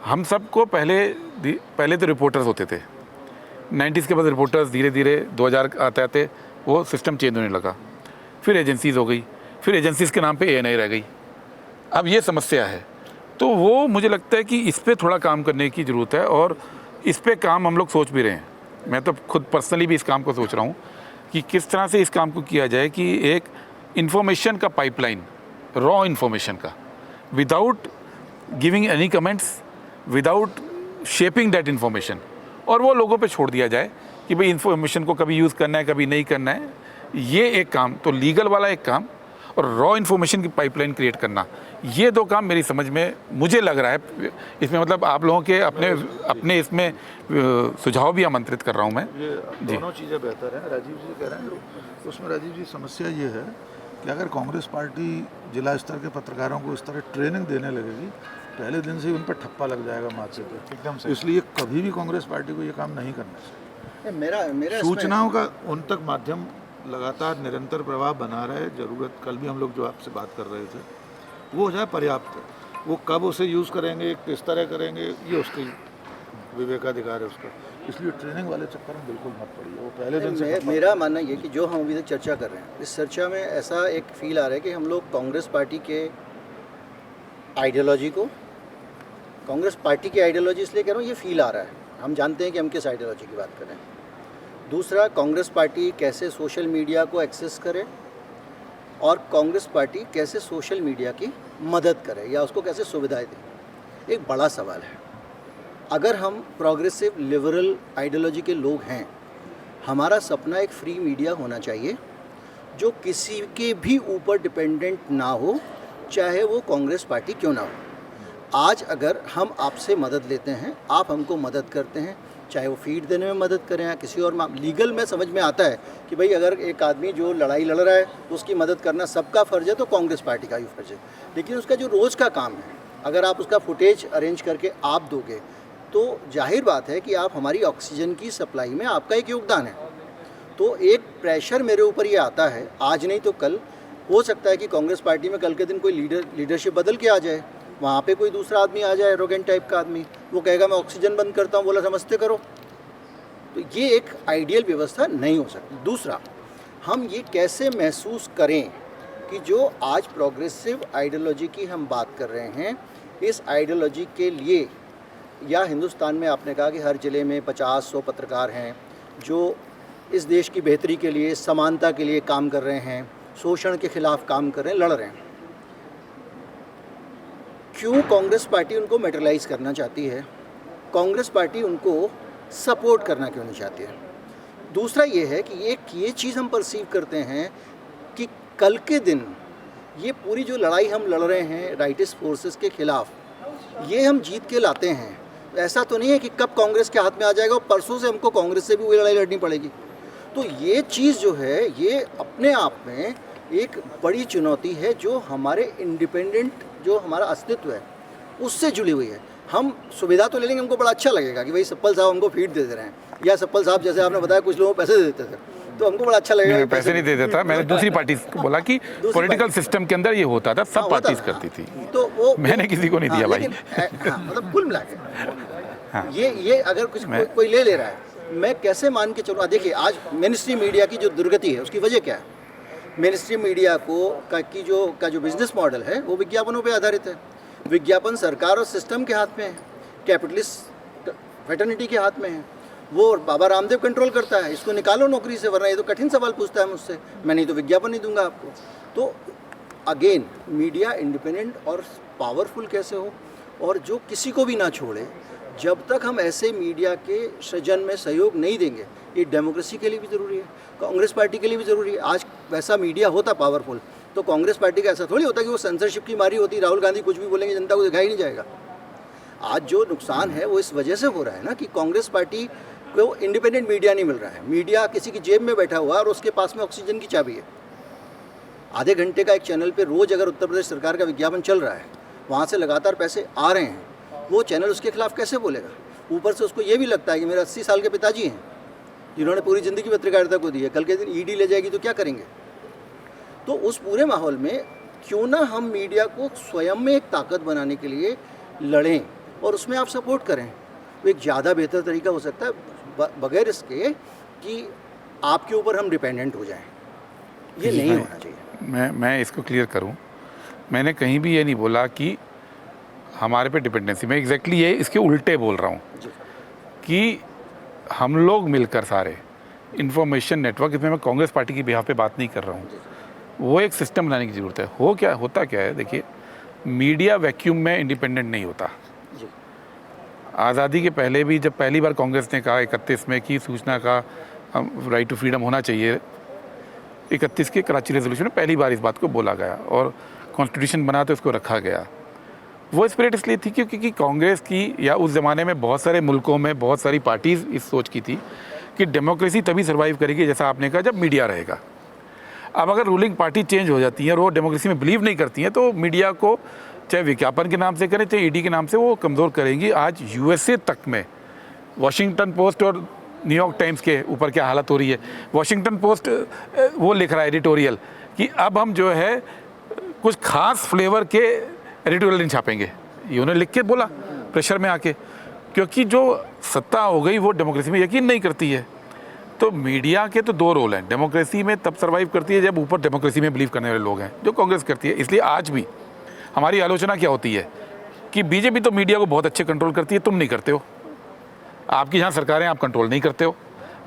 हम सबको पहले तो रिपोर्टर्स होते थे, 90s के बाद रिपोर्टर्स धीरे धीरे 2000 आते आते वो सिस्टम चेंज होने लगा, फिर एजेंसीज़ हो गई, फिर एजेंसीज़ के नाम पे ANI रह गई। अब ये समस्या है, तो वो मुझे लगता है कि इस पे थोड़ा काम करने की ज़रूरत है, और इस पे काम हम लोग सोच भी रहे हैं। मैं तो खुद पर्सनली भी इस काम को सोच रहा हूँ कि किस तरह से इस काम को किया जाए कि एक इन्फॉर्मेशन का पाइपलाइन, रॉ इन्फॉर्मेशन का, without giving any comments, without shaping that information, और वो लोगों पे छोड़ दिया जाए कि भाई इन्फॉर्मेशन को कभी यूज़ करना है कभी नहीं करना है। ये एक काम तो लीगल वाला एक काम, और रॉ इन्फॉर्मेशन की पाइपलाइन क्रिएट करना, ये 2 काम मेरी समझ में मुझे लग रहा है। इसमें मतलब आप लोगों के अपने इसमें सुझाव भी आमंत्रित कर रहा हूँ मैं। ये दोनों चीज़ें बेहतर हैं। राजीव जी कह रहे हैं, तो उसमें राजीव जी समस्या ये है कि अगर कांग्रेस पार्टी जिला स्तर के पत्रकारों को इस तरह ट्रेनिंग देने लगेगी, पहले दिन से ही उन पर ठप्पा लग जाएगा माथे पे एकदम से। इसलिए कभी भी कांग्रेस पार्टी को ये काम नहीं करना चाहिए। मेरा सूचनाओं का उन तक माध्यम लगातार निरंतर प्रवाह बना रहे। ज़रूरत, कल भी हम लोग जो आपसे बात कर रहे थे, वो हो जाए पर्याप्त। वो कब उसे यूज़ करेंगे, किस तरह करेंगे, ये उसकी विवेकाधिकार है उसका। इसलिए ट्रेनिंग वाले चक्कर में बिल्कुल मत पड़िए, वो पहले दिन से। मेरा मानना ये कि जो हम अभी तक चर्चा कर रहे हैं, इस चर्चा में ऐसा एक फील आ रहा है कि हम लोग कांग्रेस पार्टी के आइडियोलॉजी को, कांग्रेस पार्टी की आइडियोलॉजी इसलिए कह रहा हूँ, ये फील आ रहा है। हम जानते हैं कि हम किस आइडियोलॉजी की बात कर रहे हैं। दूसरा, कांग्रेस पार्टी कैसे सोशल मीडिया को एक्सेस करे, और कांग्रेस पार्टी कैसे सोशल मीडिया की मदद करे या उसको कैसे सुविधाएं दे, एक बड़ा सवाल है। अगर हम प्रोग्रेसिव लिबरल आइडियोलॉजी के लोग हैं, हमारा सपना एक फ्री मीडिया होना चाहिए जो किसी के भी ऊपर डिपेंडेंट ना हो, चाहे वो कांग्रेस पार्टी क्यों ना हो। आज अगर हम आपसे मदद लेते हैं, आप हमको मदद करते हैं, चाहे वो फीड देने में मदद करें या किसी और लीगल में समझ में आता है कि भाई अगर एक आदमी जो लड़ाई लड़ रहा है तो उसकी मदद करना सबका फ़र्ज़ है, तो कांग्रेस पार्टी का भी फ़र्ज़ है। लेकिन उसका जो रोज़ का काम है, अगर आप उसका फुटेज अरेंज करके आप दोगे तो जाहिर बात है कि आप हमारी ऑक्सीजन की सप्लाई में आपका एक योगदान है। तो एक प्रेशर मेरे ऊपर ये आता है, आज नहीं तो कल हो सकता है कि कांग्रेस पार्टी में कल के दिन कोई लीडरशिप बदल के आ जाए, वहाँ पे कोई दूसरा आदमी आ जाए, एरोगेंट टाइप का आदमी, वो कहेगा मैं ऑक्सीजन बंद करता हूँ, बोला समझते करो। तो ये एक आइडियल व्यवस्था नहीं हो सकती। दूसरा, हम ये कैसे महसूस करें कि जो आज प्रोग्रेसिव आइडियोलॉजी की हम बात कर रहे हैं, इस आइडियोलॉजी के लिए, या हिंदुस्तान में आपने कहा कि हर ज़िले में 50-100 पत्रकार हैं जो इस देश की बेहतरी के लिए, समानता के लिए काम कर रहे हैं, शोषण के खिलाफ काम कर रहे हैं, लड़ रहे हैं। क्यों कांग्रेस पार्टी उनको मेटरलाइज करना चाहती है? कांग्रेस पार्टी उनको सपोर्ट करना क्यों नहीं चाहती है? दूसरा ये है कि ये चीज़ हम परसीव करते हैं कि कल के दिन ये पूरी जो लड़ाई हम लड़ रहे हैं राइटिस्ट फोर्सेस के खिलाफ, ये हम जीत के लाते हैं। ऐसा तो नहीं है कि कब कांग्रेस के हाथ में आ जाएगा और परसों से हमको कांग्रेस से भी वही लड़ाई लड़नी पड़ेगी। तो ये चीज़ जो है ये अपने आप में एक बड़ी चुनौती है जो हमारे इंडिपेंडेंट, जो हमारा अस्तित्व है उससे जुड़ी हुई है। हम सुविधा तो ले लेंगे, हमको बड़ा अच्छा लगेगा कि भाई सप्पल साहब हमको फीड दे रहे हैं, या सप्पल साहब जैसे आपने बताया कुछ लोगों को पैसे दे देते थे, तो हमको बड़ा अच्छा लगेगा। मैं पैसे नहीं दे देता, मैंने दूसरी पार्टी को बोला कि पॉलिटिकल सिस्टम के अंदर ये होता था, सब पार्टीज करती थी, तो वो मैंने किसी को नहीं दिया भाई। मतलब कुल मिला के ये अगर कुछ कोई ले रहा है, मैं कैसे मान के चलूँ? देखिए आज मेन स्ट्रीम मीडिया की जो दुर्गति है उसकी वजह क्या है? मेन स्ट्रीम मीडिया का जो बिजनेस मॉडल है वो विज्ञापनों पे आधारित है। विज्ञापन सरकार और सिस्टम के हाथ में है, कैपिटलिस्ट फेटर्निटी के हाथ में है। वो बाबा रामदेव कंट्रोल करता है, इसको निकालो नौकरी से, वरना ये तो कठिन सवाल पूछता है मुझसे, मैं नहीं तो विज्ञापन नहीं दूंगा आपको। तो अगेन मीडिया इंडिपेंडेंट और पावरफुल कैसे हो, और जो किसी को भी ना छोड़े, जब तक हम ऐसे मीडिया के सृजन में सहयोग नहीं देंगे, ये डेमोक्रेसी के लिए भी ज़रूरी है, कांग्रेस पार्टी के लिए भी ज़रूरी है। आज वैसा मीडिया होता पावरफुल तो कांग्रेस पार्टी का ऐसा थोड़ी होता कि वो सेंसरशिप की मारी होती, राहुल गांधी कुछ भी बोलेंगे जनता को दिखाई नहीं जाएगा। आज जो नुकसान है वो इस वजह से हो रहा है ना कि कांग्रेस पार्टी को इंडिपेंडेंट मीडिया नहीं मिल रहा है। मीडिया किसी की जेब में बैठा हुआ है और उसके पास में ऑक्सीजन की चाबी है। आधे घंटे का एक चैनल पे रोज़ अगर उत्तर प्रदेश सरकार का विज्ञापन चल रहा है, वहाँ से लगातार पैसे आ रहे हैं, वो चैनल उसके खिलाफ कैसे बोलेगा? ऊपर से उसको ये भी लगता है कि मेरे 80 साल के पिताजी हैं जिन्होंने पूरी ज़िंदगी पत्रकारिता को दी है, कल के दिन ईडी ले जाएगी तो क्या करेंगे? तो उस पूरे माहौल में क्यों ना हम मीडिया को स्वयं में एक ताकत बनाने के लिए लड़ें और उसमें आप सपोर्ट करें। तो एक ज़्यादा बेहतर तरीका हो सकता है बगैर इसके कि आपके ऊपर हम डिपेंडेंट हो जाएं। ये नहीं होना चाहिए। मैं इसको क्लियर करूं, मैंने कहीं भी ये नहीं बोला कि हमारे पे डिपेंडेंसी, मैं एग्जैक्टली ये इसके उल्टे बोल रहा हूँ कि हम लोग मिलकर सारे इंफॉर्मेशन नेटवर्क, इसमें मैं कांग्रेस पार्टी की बिहाफ पे बात नहीं कर रहा हूँ, वो एक सिस्टम बनाने की ज़रूरत है। होता क्या है, देखिए मीडिया वैक्यूम में इंडिपेंडेंट नहीं होता। आज़ादी के पहले भी जब पहली बार कांग्रेस ने कहा 31 में कि सूचना का राइट टू फ्रीडम होना चाहिए, 31 के कराची रेजोल्यूशन में पहली बार इस बात को बोला गया और कॉन्स्टिट्यूशन बना तो इसको रखा गया। वो स्पिरिट इसलिए थी क्योंकि कांग्रेस की, या उस ज़माने में बहुत सारे मुल्कों में बहुत सारी पार्टीज़ इस सोच की थी कि डेमोक्रेसी तभी सर्वाइव करेगी, जैसा आपने कहा, जब मीडिया रहेगा। अब अगर रूलिंग पार्टी चेंज हो जाती है और वो डेमोक्रेसी में बिलीव नहीं करती हैं तो मीडिया को चाहे विज्ञापन के नाम से करें चाहे ईडी के नाम से, वो कमज़ोर करेंगी। आज यूएसए तक में वॉशिंगटन पोस्ट और न्यूयॉर्क टाइम्स के ऊपर क्या हालत हो रही है। वॉशिंगटन पोस्ट वो लिख रहा है एडिटोरियल कि अब हम जो है कुछ खास फ्लेवर के एडिटोरियल नहीं छापेंगे, ये उन्होंने लिख के बोला प्रेशर में आके, क्योंकि जो सत्ता हो गई वो डेमोक्रेसी में यकीन नहीं करती है। तो मीडिया के तो दो रोल हैं, डेमोक्रेसी में तब सर्वाइव करती है जब ऊपर डेमोक्रेसी में बिलीव करने वाले लोग हैं, जो कांग्रेस करती है। इसलिए आज भी हमारी आलोचना क्या होती है कि बीजेपी तो मीडिया को बहुत अच्छे कंट्रोल करती है, तुम नहीं करते हो, आपकी जहाँ सरकारें आप कंट्रोल नहीं करते हो।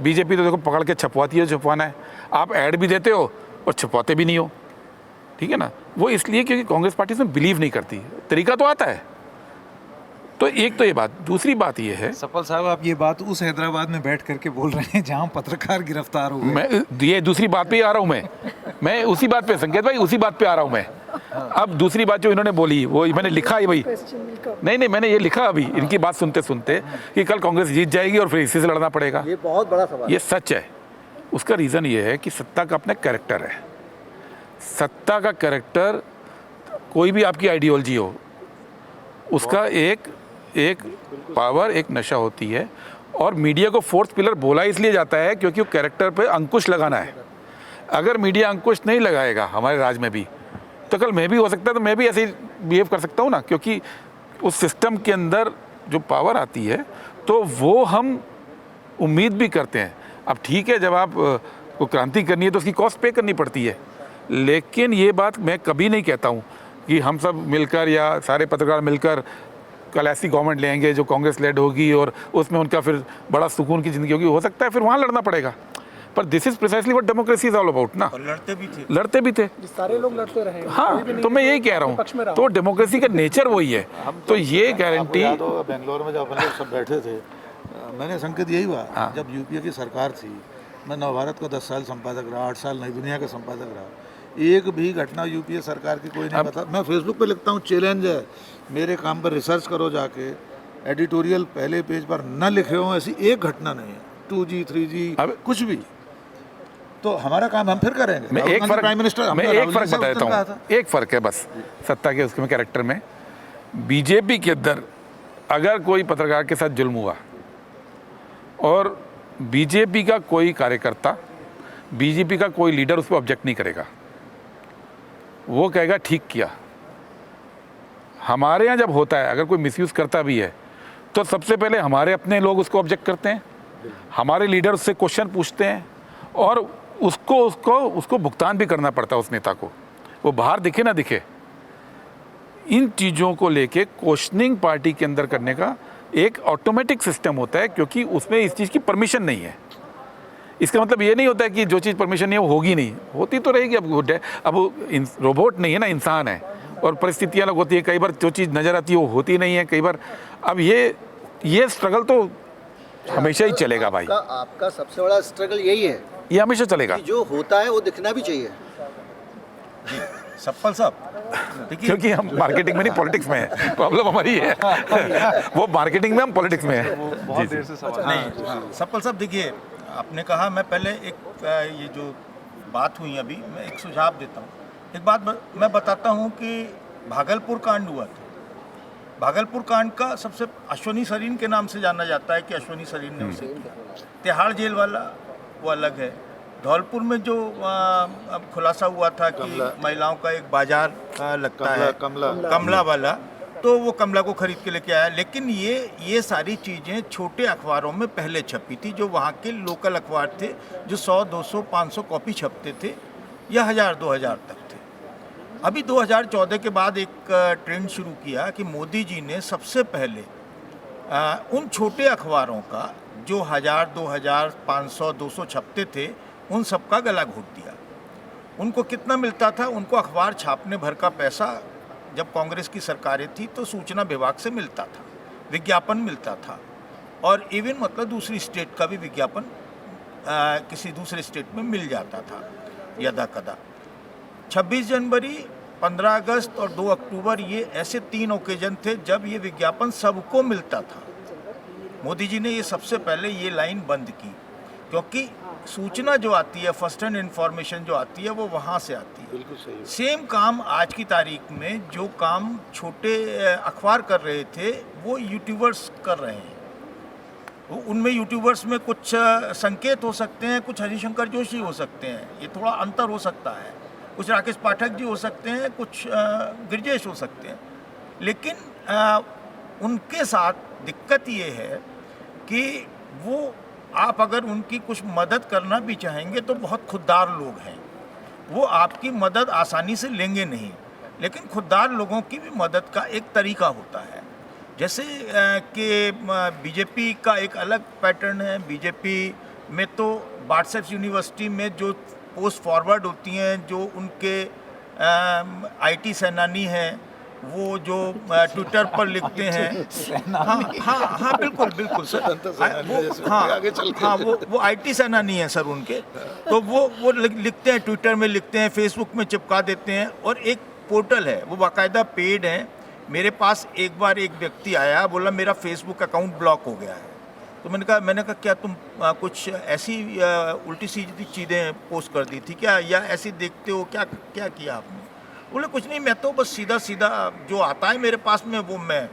बीजेपी तो देखो पकड़ के छपवाती है, छपवाना है, आप ऐड भी देते हो और छपवाते भी नहीं हो, ठीक है ना। वो इसलिए क्योंकि कांग्रेस पार्टी इसमें बिलीव नहीं करती। तरीका तो आता है। तो एक तो ये बात, दूसरी बात ये है, सपल साहब आप ये बात उस हैदराबाद में बैठ करके बोल रहे हैं जहां पत्रकार गिरफ्तार हो गए। मैं ये दूसरी बात पे आ रहा हूँ, मैं उसी बात पे, संकेत भाई उसी बात पे आ रहा हूँ मैं। अब दूसरी बात जो इन्होंने बोली वो मैंने लिखा है भाई, नहीं मैंने ये लिखा अभी इनकी बात सुनते सुनते कि कल कांग्रेस जीत जाएगी और फिर इसी से लड़ना पड़ेगा। ये बहुत बड़ा सवाल, ये सच है। उसका रीज़न ये है कि सत्ता का अपना कैरेक्टर है। सत्ता का कैरेक्टर, कोई भी आपकी आइडियोलॉजी हो, उसका एक पावर, एक नशा होती है। और मीडिया को फोर्थ पिलर बोला इसलिए जाता है क्योंकि वो कैरेक्टर पे अंकुश लगाना है। अगर मीडिया अंकुश नहीं लगाएगा हमारे राज में भी, तो कल मैं भी हो सकता है, तो मैं भी ऐसे ही बिहेव कर सकता हूँ ना, क्योंकि उस सिस्टम के अंदर जो पावर आती है तो वो हम उम्मीद भी करते हैं। अब ठीक है, जब आप को क्रांति करनी है तो उसकी कॉस्ट पे करनी पड़ती है, लेकिन ये बात मैं कभी नहीं कहता हूँ कि हम सब मिलकर या सारे पत्रकार मिलकर कल ऐसी गवर्नमेंट लेंगे जो कांग्रेस लेड होगी और उसमें उनका फिर बड़ा सुकून की ज़िंदगी होगी। हो सकता है फिर वहाँ लड़ना पड़ेगा, पर this is precisely what democracy is all about ना। और लड़ते भी थे सारे लोग लड़ते रहे। हाँ, तो मैं यही कह रहा हूँ, तो डेमोक्रेसी का नेचर वही है। तो ये गारंटी, बेंगलोर में जब अपन लोग सब बैठे थे, मैंने संकेत यही हुआ, जब यूपीए की सरकार थी, मैं नवभारत का 10 साल संपादक रहा, 8 साल नई दुनिया का संपादक रहा, एक भी घटना यूपीए सरकार की कोई नहीं पता। मैं फेसबुक पे लिखता हूँ, चैलेंज है, मेरे काम पर रिसर्च करो जाके, एडिटोरियल पहले पेज पर न लिखे हों ऐसी एक घटना नहीं है, 2G 3G कुछ भी। तो हमारा काम हम फिर करेंगे। मैं एक फ़र्क प्राइम मिनिस्टर, मैं एक फ़र्क बता देता हूँ, एक फ़र्क है बस सत्ता के उसके में कैरेक्टर में। बीजेपी के अंदर अगर कोई पत्रकार के साथ जुल्म हुआ और बीजेपी का कोई कार्यकर्ता, बीजेपी का कोई लीडर उस पर ऑब्जेक्ट नहीं करेगा, वो कहेगा ठीक किया। हमारे यहाँ जब होता है, अगर कोई मिसयूज़ करता भी है तो सबसे पहले हमारे अपने लोग उसको ऑब्जेक्ट करते हैं, हमारे लीडर उससे क्वेश्चन पूछते हैं और उसको भुगतान भी करना पड़ता है उस नेता को, वो बाहर दिखे ना दिखे। इन चीज़ों को लेके क्वेश्चनिंग पार्टी के अंदर करने का एक ऑटोमेटिक सिस्टम होता है, क्योंकि उसमें इस चीज़ की परमिशन नहीं है। इसका मतलब ये नहीं होता है कि जो चीज़ परमिशन नहीं है वो होगी नहीं, होती तो रहेगी। अब वो रोबोट नहीं है ना, इंसान है, और परिस्थितियाँ अलग होती है। कई बार जो चीज़ नज़र आती है वो होती नहीं है कई बार। अब ये स्ट्रगल तो हमेशा ही चलेगा भाई। आपका सबसे बड़ा स्ट्रगल यही है, ये हमेशा चलेगा, कि जो होता है वो दिखना भी चाहिए। सप्पल साहब देखिए, क्योंकि हम मार्केटिंग में नहीं पॉलिटिक्स में है, प्रॉब्लम हमारी है। वो मार्केटिंग में, हम पॉलिटिक्स में है। बहुत देर से सवाल नहीं सप्पल साहब देखिए, आपने कहा, मैं पहले एक ये जो बात हुई अभी, मैं एक सुझाव देता हूँ। एक बात मैं बताता हूँ कि भागलपुर कांड हुआ था। भागलपुर कांड का सबसे अश्वनी सरीन के नाम से जाना जाता है कि अश्वनी सरीन ने उसे किया। तिहाड़ जेल वाला वो अलग है। धौलपुर में जो अब खुलासा हुआ था कि महिलाओं का एक बाजार लगता है कमला वाला, तो वो कमला को खरीद के लेके आया। लेकिन ये सारी चीज़ें छोटे अखबारों में पहले छपी थी, जो वहाँ के लोकल अखबार थे, जो 100, 200, 500 कॉपी छपते थे या 1000, 2000 तक थे। अभी 2014 के बाद एक ट्रेंड शुरू किया कि मोदी जी ने सबसे पहले उन छोटे अखबारों का जो 1000, 2000, 500, 200 छपते थे, उन सब का गला घोट दिया। उनको कितना मिलता था? उनको अखबार छापने भर का पैसा जब कांग्रेस की सरकारें थी तो सूचना विभाग से मिलता था, विज्ञापन मिलता था, और इवन मतलब दूसरी स्टेट का भी विज्ञापन किसी दूसरे स्टेट में मिल जाता था यदा कदा। 26 जनवरी, 15 अगस्त और 2 अक्टूबर ये ऐसे 3 ओकेजन थे जब ये विज्ञापन सबको मिलता था। मोदी जी ने ये सबसे पहले ये लाइन बंद की, क्योंकि सूचना जो आती है, फर्स्ट हैंड इन्फॉर्मेशन जो आती है, वो वहाँ से आती है। बिल्कुल सही। सेम काम आज की तारीख में जो काम छोटे अखबार कर रहे थे, वो यूट्यूबर्स कर रहे हैं। उनमें यूट्यूबर्स में कुछ संकेत हो सकते हैं, कुछ हरिशंकर जोशी हो सकते हैं, ये थोड़ा अंतर हो सकता है, कुछ राकेश पाठक जी हो सकते हैं, कुछ गिरजेश हो सकते हैं। लेकिन उनके साथ दिक्कत ये है कि वो, आप अगर उनकी कुछ मदद करना भी चाहेंगे तो बहुत खुददार लोग हैं, वो आपकी मदद आसानी से लेंगे नहीं। लेकिन खुददार लोगों की भी मदद का एक तरीका होता है। जैसे कि बीजेपी का एक अलग पैटर्न है। बीजेपी में तो व्हाट्सएप यूनिवर्सिटी में जो पोस्ट फॉरवर्ड होती हैं, जो उनके आईटी सेनानी हैं, वो जो ट्विटर पर लिखते हैं, हाँ बिल्कुल सर, वो आईटी सेनानी है सर उनके, तो वो लिखते हैं, ट्विटर में लिखते हैं, फेसबुक में चिपका देते हैं, और एक पोर्टल है, वो बाकायदा पेड है। मेरे पास एक बार एक व्यक्ति आया, बोला मेरा फेसबुक अकाउंट ब्लॉक हो गया है। तो मैंने कहा क्या तुम कुछ ऐसी उल्टी सीधी चीज़ें पोस्ट कर दी थी क्या, या ऐसी देखते हो क्या किया आपने? बोले कुछ नहीं, मैं तो बस सीधा सीधा जो आता है मेरे पास में वो मैं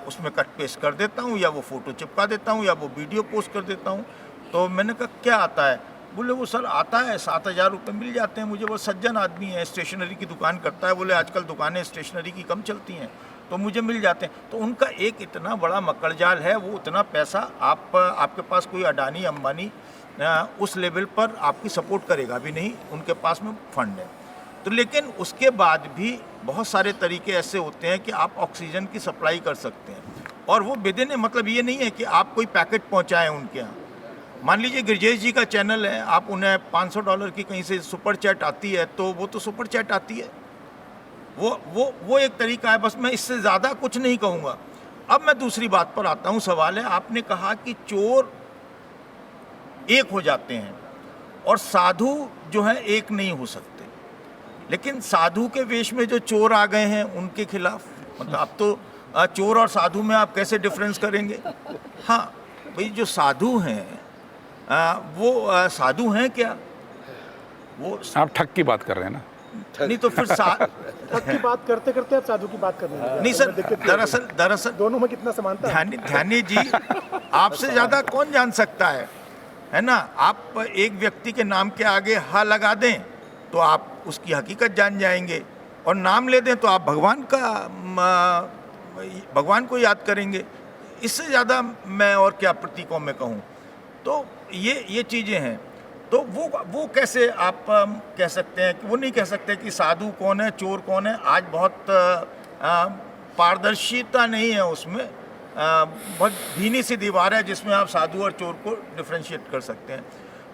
उसमें कट पेस्ट कर देता हूँ, या वो फ़ोटो चिपका देता हूँ, या वो वीडियो पोस्ट कर देता हूँ। तो मैंने कहा क्या आता है? बोले वो सर आता है 7,000 रुपये मिल जाते हैं मुझे। वो सज्जन आदमी है, स्टेशनरी की दुकान करता है। बोले आजकल दुकानें स्टेशनरी की कम चलती हैं तो मुझे मिल जाते हैं। तो उनका एक इतना बड़ा मकड़जाल है, वो उतना पैसा आपके पास कोई अडानी अंबानी उस लेवल पर आपकी सपोर्ट करेगा भी नहीं, उनके पास में फंड है। तो लेकिन उसके बाद भी बहुत सारे तरीके ऐसे होते हैं कि आप ऑक्सीजन की सप्लाई कर सकते हैं, और वो विदिन, मतलब ये नहीं है कि आप कोई पैकेट पहुंचाएं उनके यहाँ। मान लीजिए गिरजेश जी का चैनल है, आप उन्हें $500 की कहीं से सुपर चैट आती है तो वो तो सुपर चैट आती है, वो एक तरीका है। बस मैं इससे ज़्यादा कुछ नहीं कहूँगा। अब मैं दूसरी बात पर आता हूँ। सवाल है, आपने कहा कि चोर एक हो जाते हैं और साधु जो है एक नहीं हो सकते, लेकिन साधु के वेश में जो चोर आ गए हैं उनके खिलाफ, मतलब अब तो चोर और साधु में आप कैसे डिफरेंस करेंगे? हाँ भाई, जो साधु हैं वो साधु हैं क्या? वो आप ठग की बात कर रहे हैं ना? नहीं तो फिर ठग की बात करते करते आप साधु की बात कर रहे हैं। नहीं सर, दरअसल दोनों में कितना समानता है? ध्यानी जी, आपसे ज़्यादा कौन जान सकता है ना? आप एक व्यक्ति के नाम के आगे हा लगा दें तो आप उसकी हकीकत जान जाएंगे, और नाम ले दें तो आप भगवान को याद करेंगे। इससे ज़्यादा मैं और क्या प्रतीकों में कहूँ? तो ये चीज़ें हैं। तो वो कैसे आप कह सकते हैं कि वो नहीं कह सकते कि साधु कौन है, चोर कौन है। आज बहुत पारदर्शिता नहीं है उसमें, बहुत भीनी सी दीवार है जिसमें आप साधु और चोर को डिफ्रेंशिएट कर सकते हैं।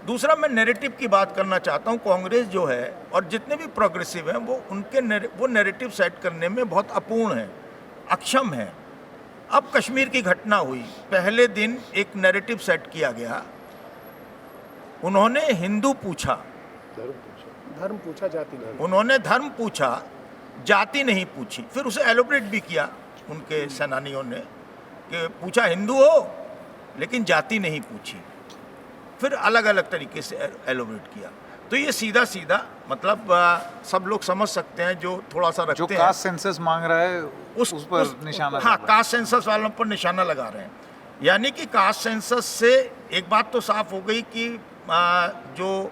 दूसरा, मैं नैरेटिव की बात करना चाहता हूँ। कांग्रेस जो है और जितने भी प्रोग्रेसिव हैं वो नैरेटिव सेट करने में बहुत अपूर्ण है, अक्षम है। अब कश्मीर की घटना हुई, पहले दिन एक नैरेटिव सेट किया गया। उन्होंने हिंदू पूछा, धर्म पूछा, जाति नहीं। उन्होंने धर्म पूछा, जाति नहीं पूछी। फिर उसे एलोब्रेट भी किया उनके सेनानियों ने कि पूछा हिंदू हो लेकिन जाति नहीं पूछी। फिर अलग अलग तरीके से एलोब्रेट किया। तो ये सीधा सीधा मतलब सब लोग समझ सकते हैं जो थोड़ा सा रखते जो हैं। कास्ट सेंसस मांग रहा है उस पर निशाना हाँ, लग रहा है। कास्ट सेंसस वालों पर निशाना लगा रहे हैं। यानी कि कास्ट सेंसस से एक बात तो साफ हो गई कि जो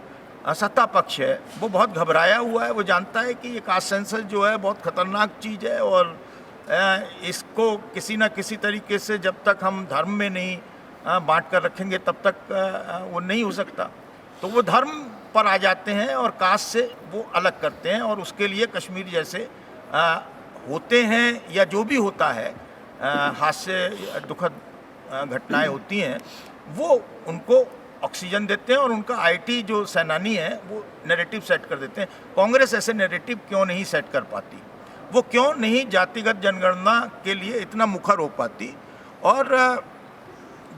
सत्ता पक्ष है वो बहुत घबराया हुआ है। वो जानता है कि ये कास्ट सेंसस जो है बहुत ख़तरनाक चीज़ है, और इसको किसी न किसी तरीके से जब तक हम धर्म में नहीं बांट कर रखेंगे तब तक वो नहीं हो सकता। तो वो धर्म पर आ जाते हैं और कास्ट से वो अलग करते हैं, और उसके लिए कश्मीर जैसे होते हैं या जो भी होता है, हास्य दुखद घटनाएं होती हैं, वो उनको ऑक्सीजन देते हैं और उनका आईटी जो सेनानी है वो नैरेटिव सेट कर देते हैं। कांग्रेस ऐसे नैरेटिव क्यों नहीं सेट कर पाती? वो क्यों नहीं जातिगत जनगणना के लिए इतना मुखर हो पाती? और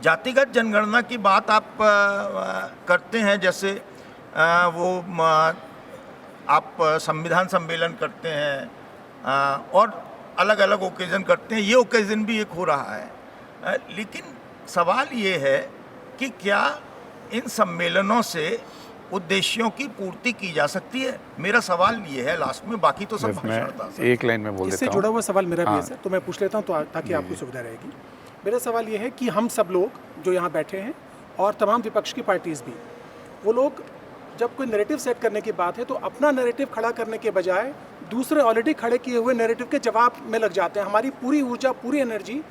जातिगत जनगणना की बात आप करते हैं, जैसे वो आप संविधान सम्मेलन करते हैं और अलग अलग ओकेज़न करते हैं। ये ओकेज़न भी एक हो रहा है, लेकिन सवाल ये है कि क्या इन सम्मेलनों से उद्देश्यों की पूर्ति की जा सकती है? मेरा सवाल ये है लास्ट में, बाकी तो सब भाषण था। एक लाइन में बोल इससे देता जुड़ा हूँ। हुआ सवाल मेरा भी है हाँ। सर, तो मैं पूछ लेता हूँ तो ताकि आपको सुविधा रहेगी। मेरा सवाल ये है कि हम सब लोग जो यहाँ बैठे हैं और तमाम विपक्ष की पार्टीज़ भी, वो लोग जब कोई नैरेटिव सेट करने की बात है तो अपना नैरेटिव खड़ा करने के बजाय दूसरे ऑलरेडी खड़े किए हुए नैरेटिव के जवाब में लग जाते हैं। हमारी पूरी ऊर्जा, पूरी एनर्जी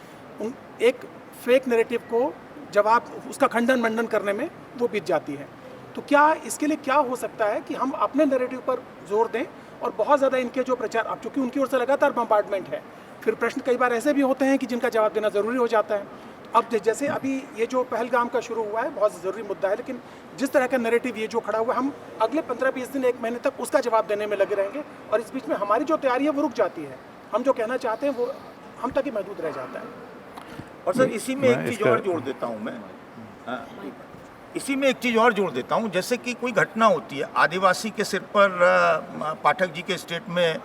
एक फेक नैरेटिव को जवाब, उसका खंडन मंडन करने में वो बीत जाती है। तो क्या इसके लिए क्या हो सकता है कि हम अपने नैरेटिव पर जोर दें और बहुत ज़्यादा इनके जो प्रचार, अब चूँकि उनकी ओर से लगातार बम्बार्डमेंट है, फिर प्रश्न कई बार ऐसे भी होते हैं कि जिनका जवाब देना ज़रूरी हो जाता है। अब जैसे अभी ये जो पहलगाम का शुरू हुआ है बहुत ज़रूरी मुद्दा है, लेकिन जिस तरह का नैरेटिव ये जो खड़ा हुआ है, हम अगले 15-20 दिन, 1 महीने तक उसका जवाब देने में लगे रहेंगे, और इस बीच में हमारी जो तैयारी है वो रुक जाती है। हम जो कहना चाहते हैं वो हम तक ही महदूद रह जाता है। और सर इसी में एक चीज़ और जोड़ देता हूँ मैं, इसी में एक चीज़ और जोड़ देता हूँ। जैसे कि कोई घटना होती है, आदिवासी के सिर पर पाठक जी के स्टेट में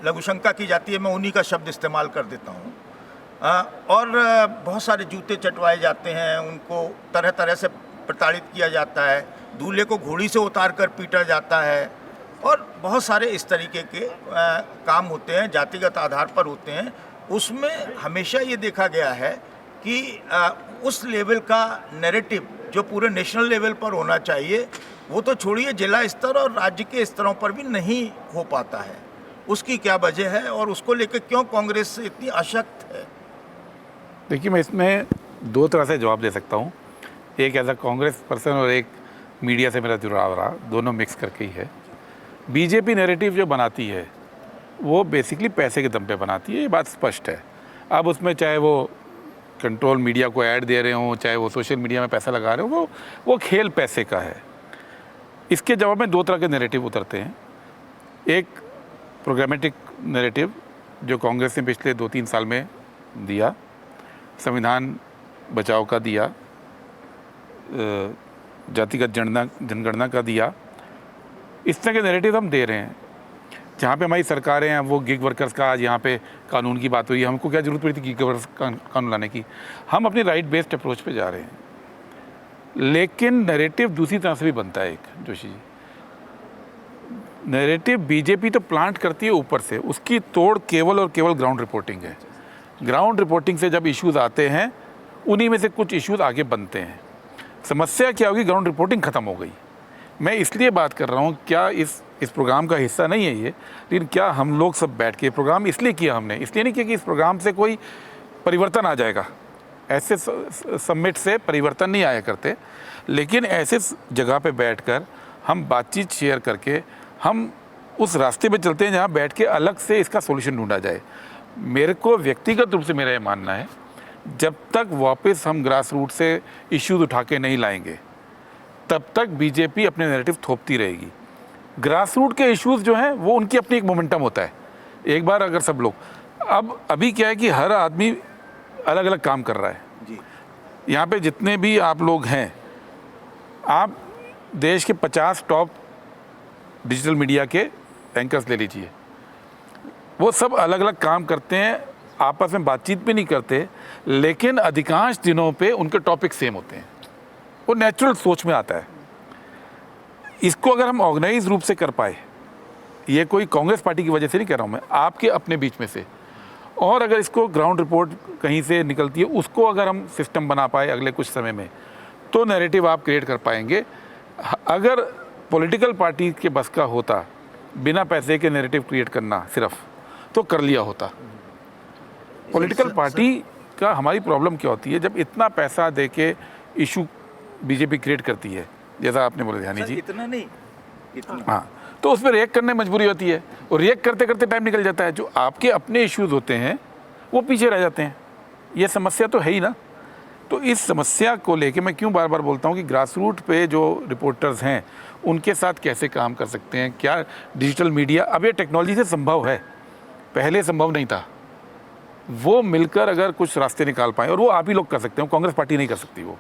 लघुशंका की जाती है, मैं उन्हीं का शब्द इस्तेमाल कर देता हूँ, और बहुत सारे जूते चटवाए जाते हैं, उनको तरह तरह से प्रताड़ित किया जाता है, दूल्हे को घोड़ी से उतार कर पीटा जाता है। और बहुत सारे इस तरीके के काम होते हैं, जातिगत आधार पर होते हैं। उसमें हमेशा ये देखा गया है कि उस लेवल का नैरेटिव जो पूरे नेशनल लेवल पर होना चाहिए, वो तो छोड़िए, जिला स्तर और राज्य के स्तरों पर भी नहीं हो पाता है। उसकी क्या वजह है और उसको लेकर क्यों कांग्रेस इतनी अशक्त है? देखिए, मैं इसमें दो तरह से जवाब दे सकता हूँ। एक एज अ कांग्रेस पर्सन और एक मीडिया से मेरा जुड़ाव रहा, दोनों मिक्स करके ही है। बीजेपी नैरेटिव जो बनाती है वो बेसिकली पैसे के दम पे बनाती है, ये बात स्पष्ट है। अब उसमें चाहे वो कंट्रोल मीडिया को ऐड दे रहे हों, चाहे वो सोशल मीडिया में पैसा लगा रहे हो, वो खेल पैसे का है। इसके जवाब में दो तरह के नैरेटिव उतरते हैं। एक प्रोग्रामेटिक नैरेटिव जो कांग्रेस ने पिछले 2-3 साल में दिया, संविधान बचाव का दिया, जातिगत जनगणना का दिया, इस तरह के नैरेटिव हम दे रहे हैं। जहाँ पे हमारी सरकारें हैं, वो गिग वर्कर्स का आज यहाँ पे कानून की बात हुई है, हमको क्या ज़रूरत पड़ी थी गिग वर्कर्स कानून लाने की? हम अपनी राइट बेस्ड अप्रोच पे जा रहे हैं। लेकिन नैरेटिव दूसरी तरह से भी बनता है। एक जोशी जी, नैरेटिव बीजेपी तो प्लांट करती है ऊपर से, उसकी तोड़ केवल और केवल ग्राउंड रिपोर्टिंग है। ग्राउंड रिपोर्टिंग से जब इश्यूज़ आते हैं, उन्हीं में से कुछ इश्यूज़ आगे बनते हैं। समस्या क्या होगी? ग्राउंड रिपोर्टिंग ख़त्म हो गई। मैं इसलिए बात कर रहा हूँ, क्या इस प्रोग्राम का हिस्सा नहीं है ये, लेकिन क्या हम लोग सब बैठ के प्रोग्राम इसलिए किया हमने, इसलिए नहीं किया कि इस प्रोग्राम से कोई परिवर्तन आ जाएगा। ऐसे समिट से परिवर्तन नहीं आया करते, लेकिन ऐसे जगह पे बैठकर हम बातचीत शेयर करके हम उस रास्ते पे चलते हैं जहाँ बैठ के अलग से इसका सॉल्यूशन ढूंढा जाए। मेरे को व्यक्तिगत रूप से मेरा ये मानना है, जब तक वापस हम ग्रास रूट से इश्यूज उठा के नहीं लाएंगे, तब तक बीजेपी अपने नैरेटिव थोपती रहेगी। ग्रास रूट के इश्यूज जो हैं वो उनकी अपनी एक मोमेंटम होता है। एक बार अगर सब लोग, अभी क्या है कि हर आदमी अलग अलग काम कर रहा है जी। यहाँ पे जितने भी आप लोग हैं, आप देश के 50 टॉप डिजिटल मीडिया के एंकर्स ले लीजिए, वो सब अलग अलग काम करते हैं, आपस में बातचीत भी नहीं करते, लेकिन अधिकांश दिनों पे उनके टॉपिक सेम होते हैं। वो नेचुरल सोच में आता है। इसको अगर हम ऑर्गेनाइज रूप से कर पाए, ये कोई कांग्रेस पार्टी की वजह से नहीं कह रहा हूँ मैं, आपके अपने बीच में से, और अगर इसको ग्राउंड रिपोर्ट कहीं से निकलती है, उसको अगर हम सिस्टम बना पाए अगले कुछ समय में, तो नैरेटिव आप क्रिएट कर पाएंगे। अगर पॉलिटिकल पार्टी के बस का होता बिना पैसे के नैरेटिव क्रिएट करना सिर्फ, तो कर लिया होता। पॉलिटिकल पार्टी का हमारी प्रॉब्लम क्या होती है, जब इतना पैसा दे के इशू बीजेपी क्रिएट करती है, जैसा आपने बोला ध्यानी जी, इतना नहीं, इतना। हाँ, तो उस पर रिएक्ट करने में मजबूरी होती है, और रिएक्ट करते करते टाइम निकल जाता है। जो आपके अपने इश्यूज होते हैं वो पीछे रह जाते हैं। ये समस्या तो है ही ना। तो इस समस्या को लेके मैं क्यों बार बार बोलता हूँ कि ग्रास रूट पे जो रिपोर्टर्स हैं उनके साथ कैसे काम कर सकते हैं। क्या डिजिटल मीडिया, अब ये टेक्नोलॉजी से संभव है, पहले संभव नहीं था। वो मिलकर अगर कुछ रास्ते निकाल पाएँ, और वो आप ही लोग कर सकते हो, कांग्रेस पार्टी नहीं कर सकती। वो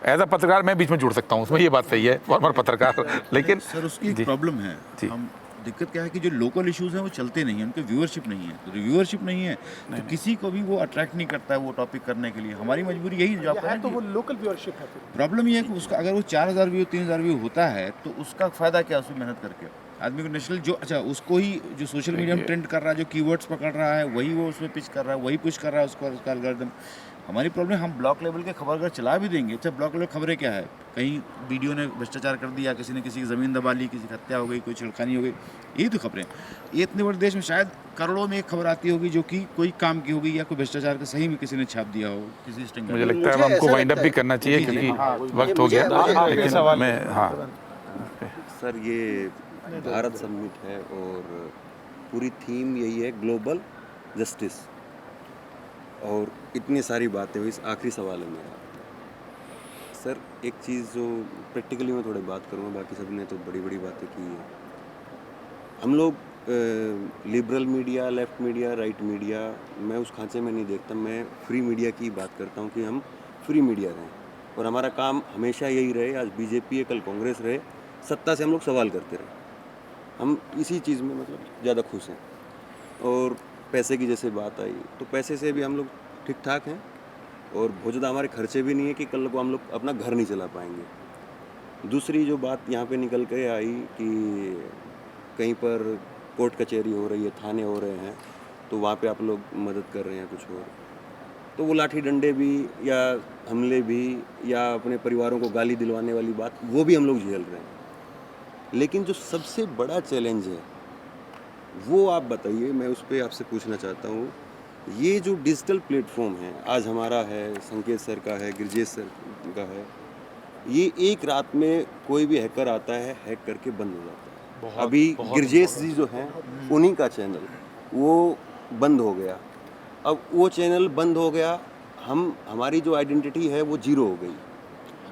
एज अ पत्रकार मैं बीच में जुड़ सकता हूँ उसमें, ये बात सही है, फॉर्मर पत्रकार। लेकिन सर उसकी एक प्रॉब्लम है, हम दिक्कत क्या है कि जो लोकल इश्यूज हैं वो चलते नहीं हैं, उनके व्यूअरशिप नहीं है। तो व्यूअरशिप नहीं है तो किसी को भी वो अट्रैक्ट नहीं करता है वो टॉपिक करने के लिए। हमारी मजबूरी यही है, जो आप तो वो लोकल व्यूअरशिप है। प्रॉब्लम ये है कि उसका अगर वो 4000 व्यू 3000 व्यू होता है तो उसका फ़ायदा क्या, उसमें मेहनत करके आदमी को नेशनल जो, अच्छा उसको ही जो सोशल मीडिया में ट्रेंड कर रहा है, जो कीवर्ड्स पकड़ रहा है, वही वो उसमें पिच कर रहा है, वही पुश कर रहा है उसका एल्गोरिथम। हमारी प्रॉब्लम, हम ब्लॉक लेवल के खबर अगर चला भी देंगे, अच्छा ब्लॉक लेवल खबरें क्या है, कहीं वीडियो ने भ्रष्टाचार कर दिया, किसी ने किसी की ज़मीन दबा ली, किसी की हत्या हो गई, कोई छिड़खानी हो गई, यही तो खबरें। ये इतने बड़े देश में शायद करोड़ों में एक खबर आती होगी जो कि कोई काम की होगी या कोई भ्रष्टाचार का सही में किसी ने छाप दिया हो, किसी स्टिंग। मुझे लगता है हमको वाइंड अप भी करना चाहिए क्योंकि वक्त हो गया। लेकिन मैं, हाँ सर, ये भारत समिट है और पूरी थीम यही है, ग्लोबल जस्टिस, और इतनी सारी बातें हुई। इस आखिरी सवाल है मेरा सर, एक चीज़ जो प्रैक्टिकली मैं थोड़ी बात करूँगा, बाकी सब ने तो बड़ी बड़ी बातें की है। हम लोग liberal media, left media, right media, मैं उस खांचे में नहीं देखता। मैं फ्री मीडिया की बात करता हूँ कि हम फ्री मीडिया रहें और हमारा काम हमेशा यही रहे। आज बीजेपी है, कल कांग्रेस रहे, सत्ता से हम लोग सवाल करते रहे। हम इसी चीज़ में मतलब ज़्यादा खुश हैं। और पैसे की जैसे बात आई, तो पैसे से भी हम लोग ठीक ठाक हैं और बहुत ज़्यादा हमारे खर्चे भी नहीं है कि कल को हम लोग अपना घर नहीं चला पाएंगे। दूसरी जो बात यहाँ पे निकल के आई कि कहीं पर कोर्ट कचहरी हो रही है, थाने हो रहे हैं, तो वहाँ पे आप लोग मदद कर रहे हैं कुछ और, तो वो लाठी डंडे भी या हमले भी या अपने परिवारों को गाली दिलवाने वाली बात, वो भी हम लोग झेल रहे हैं। लेकिन जो सबसे बड़ा चैलेंज है वो आप बताइए, मैं उस पर आपसे पूछना चाहता हूँ। ये जो डिजिटल प्लेटफॉर्म है, आज हमारा है, संकेत सर का है, गिरजेश सर का है, ये एक रात में कोई भी हैकर आता है, हैक करके बंद हो जाता है। अभी गिरजेश जी जो हैं उन्हीं का चैनल वो बंद हो गया। अब वो चैनल बंद हो गया, हमारी जो आइडेंटिटी है वो जीरो हो गई।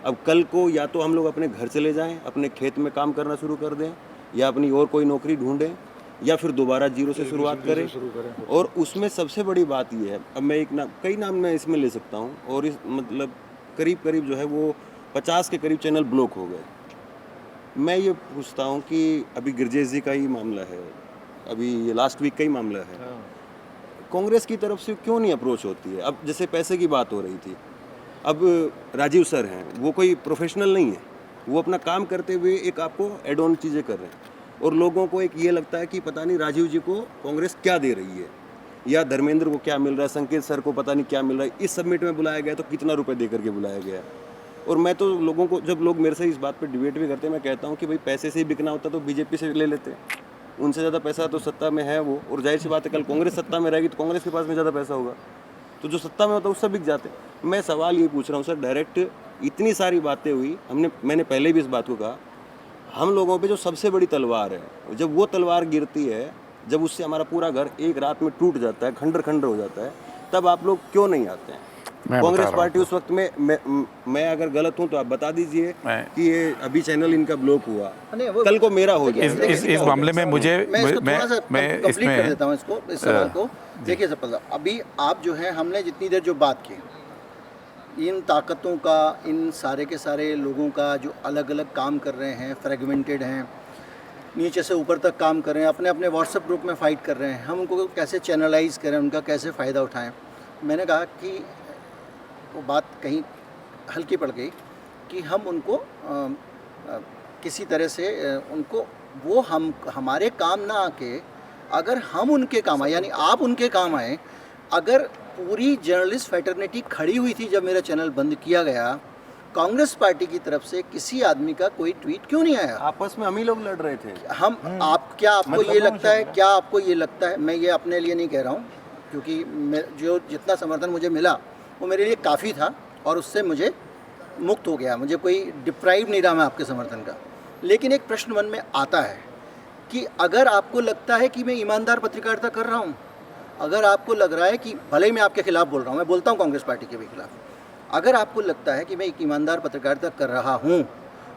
अब कल को या तो हम लोग अपने घर चले जाएं, अपने खेत में काम करना शुरू कर दें, या अपनी और कोई नौकरी ढूंढें, या फिर दोबारा जीरो से शुरुआत करें। और उसमें सबसे बड़ी बात ये है, अब मैं कई नाम मैं इसमें ले सकता हूँ, और इस मतलब करीब करीब जो है वो 50 के करीब चैनल ब्लॉक हो गए। मैं ये पूछता हूँ कि अभी गिरजेश जी का ही मामला है, अभी ये लास्ट वीक का ही मामला है, कांग्रेस की तरफ से क्यों नहीं अप्रोच होती है? अब जैसे पैसे की बात हो रही थी, अब राजीव सर हैं, वो कोई प्रोफेशनल नहीं है, वो अपना काम करते हुए एक आपको एड ऑन चीज़ें कर रहे हैं, और लोगों को एक ये लगता है कि पता नहीं राजीव जी को कांग्रेस क्या दे रही है, या धर्मेंद्र को क्या मिल रहा है, संकेत सर को पता नहीं क्या मिल रहा है। इस समिट में बुलाया गया तो कितना रुपए दे करके बुलाया गया। और मैं तो लोगों को, जब लोग मेरे से इस बात पर डिबेट भी करते हैं, मैं कहता हूँ कि भाई पैसे से ही बिकना होता तो बीजेपी से ले लेते, उनसे ज़्यादा पैसा तो सत्ता में है वो, और जाहिर सी बात है कल कांग्रेस सत्ता में रहेगी तो कांग्रेस के पास में ज़्यादा पैसा होगा, तो जो सत्ता में होता है उससे बिक जाते। मैं सवाल ये पूछ रहा हूँ सर डायरेक्ट, इतनी सारी बातें हुई, मैंने पहले भी इस बात को कहा, हम लोगों पे जो सबसे बड़ी तलवार है, जब वो तलवार गिरती है, जब उससे हमारा पूरा घर एक रात में टूट जाता है, खंडर खंडर हो जाता है, तब आप लोग क्यों नहीं आते हैं? कांग्रेस पार्टी उस वक्त में, मैं अगर गलत हूं तो आप बता दीजिए कि ये अभी चैनल इनका ब्लॉक हुआ, कल को मेरा हो जाए। इस मामले में मुझे मैं कंप्लीट कर देता हूँ इसको, इस सवाल को। देखिए सर, अभी आप जो है, हमने जितनी देर जो बात की, इन ताकतों का, इन सारे के सारे लोगों का जो अलग अलग काम कर रहे हैं, फ्रेगमेंटेड हैं, नीचे से ऊपर तक काम कर रहे हैं, अपने अपने व्हाट्सएप ग्रुप में फ़ाइट कर रहे हैं, हम उनको कैसे चैनलाइज करें, उनका कैसे फ़ायदा उठाएं। मैंने कहा कि वो बात कहीं हल्की पड़ गई कि हम उनको किसी तरह से उनको वो हमारे काम ना आके, अगर हम उनके काम आए, यानी आप उनके काम आए। अगर पूरी जर्नलिस्ट फैटर्निटी खड़ी हुई थी जब मेरा चैनल बंद किया गया, कांग्रेस पार्टी की तरफ से किसी आदमी का कोई ट्वीट क्यों नहीं आया? आपस में हम ही लोग लड़ रहे थे। क्या आपको ये लगता है, क्या आपको ये लगता है, मैं ये अपने लिए नहीं कह रहा हूँ, क्योंकि जो जितना समर्थन मुझे मिला वो मेरे लिए काफ़ी था, और उससे मुझे मुक्त हो गया, मुझे कोई डिप्राइव नहीं रहा मैं आपके समर्थन का। लेकिन एक प्रश्न मन में आता है कि अगर आपको लगता है कि मैं ईमानदार पत्रकारिता कर रहा हूँ, अगर आपको लग रहा है कि भले ही मैं आपके खिलाफ बोल रहा हूँ, मैं बोलता हूँ कांग्रेस पार्टी के भी खिलाफ, अगर आपको लगता है कि मैं एक ईमानदार पत्रकारिता कर रहा हूँ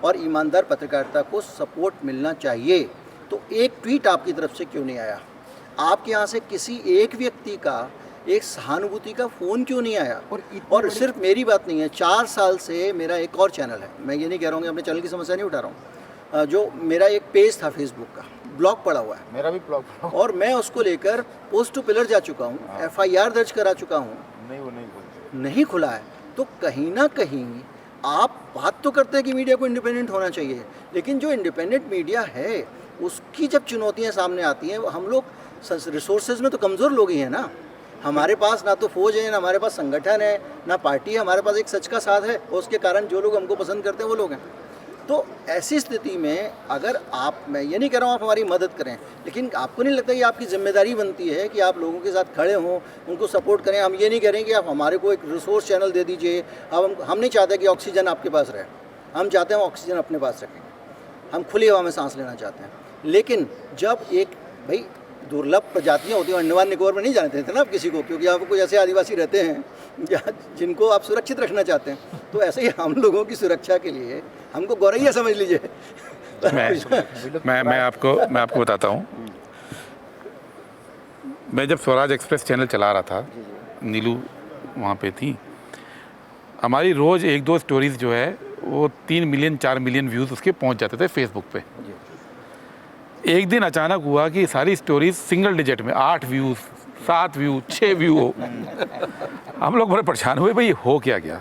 और ईमानदार पत्रकारिता को सपोर्ट मिलना चाहिए, तो एक ट्वीट आपकी तरफ से क्यों नहीं आया? आपके यहाँ से किसी एक व्यक्ति का एक सहानुभूति का फ़ोन क्यों नहीं आया? और सिर्फ मेरी बात नहीं है, 4 साल से मेरा एक और चैनल है, मैं ये नहीं कह रहा हूँ कि अपने चैनल की समस्या नहीं उठा रहा हूँ, जो मेरा एक पेज था फेसबुक का, ब्लॉक पड़ा हुआ है, मेरा भी ब्लॉक, और मैं उसको लेकर पोस्ट टू पिलर जा चुका हूँ, FIR दर्ज करा चुका हूँ, नहीं खुला है। तो कहीं ना कहीं आप बात तो करते हैं कि मीडिया को इंडिपेंडेंट होना चाहिए, लेकिन जो इंडिपेंडेंट मीडिया है उसकी जब चुनौतियाँ सामने आती हैं, हम लोग रिसोर्सेज में तो कमज़ोर लोग ही हैं ना। हमारे पास ना तो फौज है, ना हमारे पास संगठन है, ना पार्टी है, हमारे पास एक सच का साथ है, और उसके कारण जो लोग हमको पसंद करते हैं वो लोग हैं। तो ऐसी स्थिति में अगर आप, मैं ये नहीं कह रहा हूँ आप हमारी मदद करें, लेकिन आपको नहीं लगता कि आपकी जिम्मेदारी बनती है कि आप लोगों के साथ खड़े हों, उनको सपोर्ट करें? हम ये नहीं कह रहे हैं कि आप हमारे को एक रिसोर्स चैनल दे दीजिए। अब हम नहीं चाहते कि ऑक्सीजन आपके पास रहे, हम चाहते हैं ऑक्सीजन अपने पास रखें, हम खुली हवा में सांस लेना चाहते हैं। लेकिन जब एक भाई दुर्लभ प्रजातियाँ होती हैं, अंडमान निकोबार में नहीं जाने देते ना आप किसी को, क्योंकि आपको कुछ ऐसे आदिवासी रहते हैं जिनको आप सुरक्षित रखना चाहते हैं, तो ऐसे ही हम लोगों की सुरक्षा के लिए हमको गौरैया समझ लीजिए। मैं आपको बताता हूँ। मैं जब स्वराज एक्सप्रेस चैनल चला रहा था, नीलू वहाँ पे थी, हमारी रोज़ 1-2 स्टोरीज जो है वो 3 मिलियन 4 मिलियन व्यूज़ उसके पहुँच जाते थे फेसबुक पे। एक दिन अचानक हुआ कि सारी स्टोरीज सिंगल डिजिट में 8 व्यूज़, 7 व्यू, 6 व्यू हो। हम लोग बड़े परेशान हुए, भाई हो क्या गया।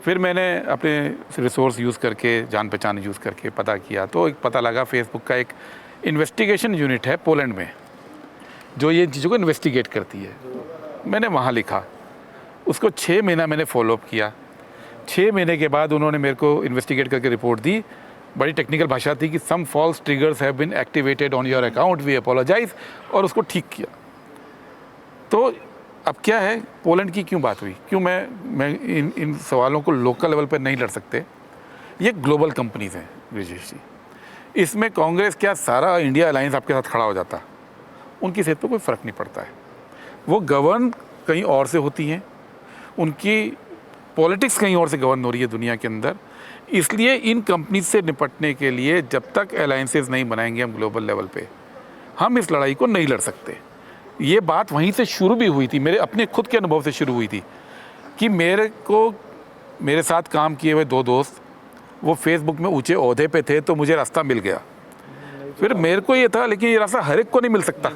फिर मैंने अपने रिसोर्स यूज़ करके, जान पहचान यूज़ करके पता किया, तो एक पता लगा फेसबुक का एक इन्वेस्टिगेशन यूनिट है पोलैंड में जो ये चीज़ों को इन्वेस्टिगेट करती है। मैंने वहाँ लिखा, उसको 6 महीना मैंने फॉलोअप किया। 6 महीने के बाद उन्होंने मेरे को इन्वेस्टिगेट करके रिपोर्ट दी। बड़ी टेक्निकल भाषा थी कि some false triggers have been activated on your account, we apologise, और उसको ठीक किया। तो अब क्या है, पोलैंड की क्यों बात हुई, क्यों मैं इन सवालों को लोकल लेवल पर नहीं लड़ सकते। ये ग्लोबल कंपनीज हैं ब्रिजेश जी, इसमें कांग्रेस क्या सारा इंडिया अलायंस आपके साथ खड़ा हो जाता, उनकी सेहत पर कोई फ़र्क नहीं पड़ता है। वो गवर्न कहीं और से होती हैं, उनकी पॉलिटिक्स कहीं और से गवर्न हो रही है दुनिया के अंदर। इसलिए इन कंपनीज से निपटने के लिए जब तक अलायंसेस नहीं बनाएंगे हम ग्लोबल लेवल पे, हम इस लड़ाई को नहीं लड़ सकते। ये बात वहीं से शुरू भी हुई थी, मेरे अपने खुद के अनुभव से शुरू हुई थी कि मेरे साथ काम किए हुए 2 दोस्त वो फेसबुक में ऊंचे ओहदे पे थे, तो मुझे रास्ता मिल गया। फिर मेरे को ये था, लेकिन ये रास्ता हर एक को नहीं मिल सकता।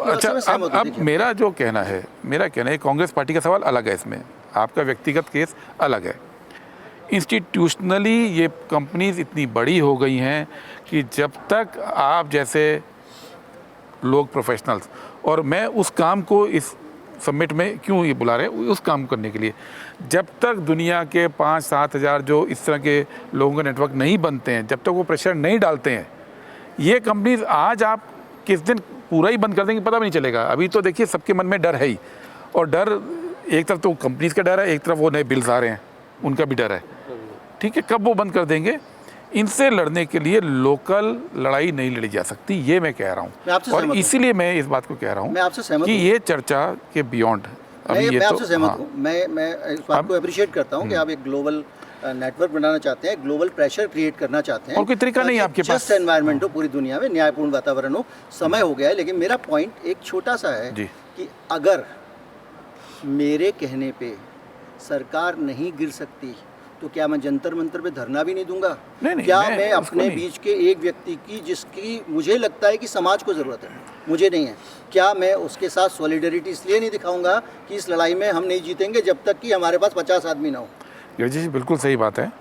अच्छा, अब मेरा जो कहना है, कांग्रेस पार्टी का सवाल अलग है, इसमें आपका व्यक्तिगत केस अलग है। इंस्टीट्यूशनली ये कंपनीज इतनी बड़ी हो गई हैं कि जब तक आप जैसे लोग प्रोफेशनल्स, और मैं उस काम को इस समिट में क्यों ये बुला रहे हैं, उस काम करने के लिए, जब तक दुनिया के 5-7 हज़ार जो इस तरह के लोगों का नेटवर्क नहीं बनते हैं, जब तक वो प्रेशर नहीं डालते हैं, ये कंपनीज आज आप किस दिन पूरा ही बंद कर देंगे पता भी नहीं चलेगा। अभी तो देखिए सबके मन में डर है ही, और डर एक तरफ तो कंपनीज का डर है, एक तरफ वो नए बिल्स आ रहे हैं उनका भी डर है। ठीक है, कब वो बंद कर देंगे, इनसे लड़ने के लिए लोकल लड़ाई नहीं लड़ी जा सकती, ये मैं कह रहा हूँ। और इसीलिए मैं इस बात को कह रहा हूँ कि ये चर्चा के बियॉन्ड मैं आपसे सहमत हूँ। मैं इस बात को अप्रिशिएट करता हूँ कि आप एक ग्लोबल नेटवर्क बनाना चाहते हैं, ग्लोबल प्रेशर क्रिएट करना चाहते हैं, और कोई तरीका नहीं है आपके पास, जस्ट एनवायरनमेंट हो पूरी दुनिया में, न्यायपूर्ण वातावरण हो। समय हो गया है, लेकिन मेरा पॉइंट एक छोटा सा है कि अगर मेरे कहने पे सरकार नहीं गिर सकती तो क्या मैं जंतर मंतर पे धरना भी नहीं दूंगा? नहीं, क्या मैं अपने बीच के एक व्यक्ति की जिसकी मुझे लगता है कि समाज को ज़रूरत है, मुझे नहीं है, क्या मैं उसके साथ सॉलिडरिटी इसलिए नहीं दिखाऊंगा कि इस लड़ाई में हम नहीं जीतेंगे जब तक कि हमारे पास 50 आदमी ना हो? जी बिल्कुल सही बात है,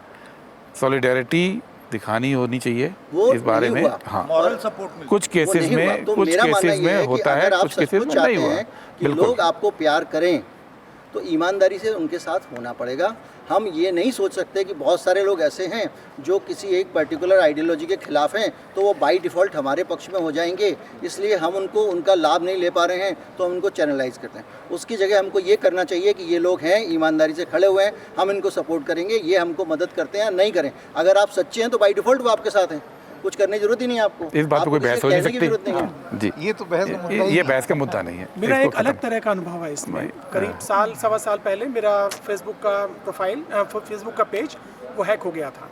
सॉलिडरिटी दिखानी होनी चाहिए इस बारे में। हाँ, मॉरल सपोर्ट कुछ केसेस में, तो कुछ मेरा मानना केसेस ये में है कि होता है, अगर आप कुछ केसेस में सचमुच नहीं चाहते हुआ। हैं कि लोग आपको प्यार करें तो ईमानदारी से उनके साथ होना पड़ेगा। हम ये नहीं सोच सकते कि बहुत सारे लोग ऐसे हैं जो किसी एक पर्टिकुलर आइडियोलॉजी के खिलाफ हैं तो वो बाय डिफ़ॉल्ट हमारे पक्ष में हो जाएंगे, इसलिए हम उनको उनका लाभ नहीं ले पा रहे हैं तो हम उनको चैनलाइज करते हैं। उसकी जगह हमको ये करना चाहिए कि ये लोग हैं, ईमानदारी से खड़े हुए हैं, हम इनको सपोर्ट करेंगे, ये हमको मदद करते हैं, नहीं करें। अगर आप सच्चे हैं तो बाय डिफ़ॉल्ट वो आपके साथ हैं, कुछ करने की जरूरत ही नहीं है आपको। इस बात पर कोई बहस हो नहीं सकती जी, ये तो बहस का मुद्दा ही ये बहस का मुद्दा नहीं है। मेरा इसको एक अलग तरह का अनुभव है इसमें। करीब साल सवा साल पहले मेरा फेसबुक का प्रोफाइल, फेसबुक का पेज वो हैक हो गया था।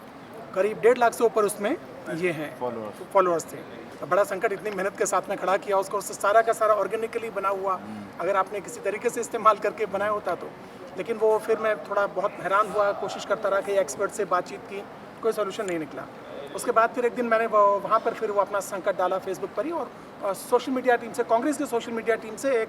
करीब 1.5 लाख से ऊपर उसमें ये हैं फॉलोअर्स थे। तो बड़ा संकट, इतनी मेहनत के साथ में खड़ा किया उसको, उससे सारा का सारा ऑर्गेनिकली बना हुआ, अगर आपने किसी तरीके से इस्तेमाल करके बनाया होता तो। लेकिन वो फिर मैं थोड़ा बहुत हैरान हुआ, कोशिश करता रहा कि एक्सपर्ट से बातचीत की, कोई सोल्यूशन नहीं निकला। उसके बाद फिर एक दिन मैंने वहाँ पर फिर वो अपना संकट डाला फेसबुक पर ही, और सोशल मीडिया टीम से, कांग्रेस की सोशल मीडिया टीम से एक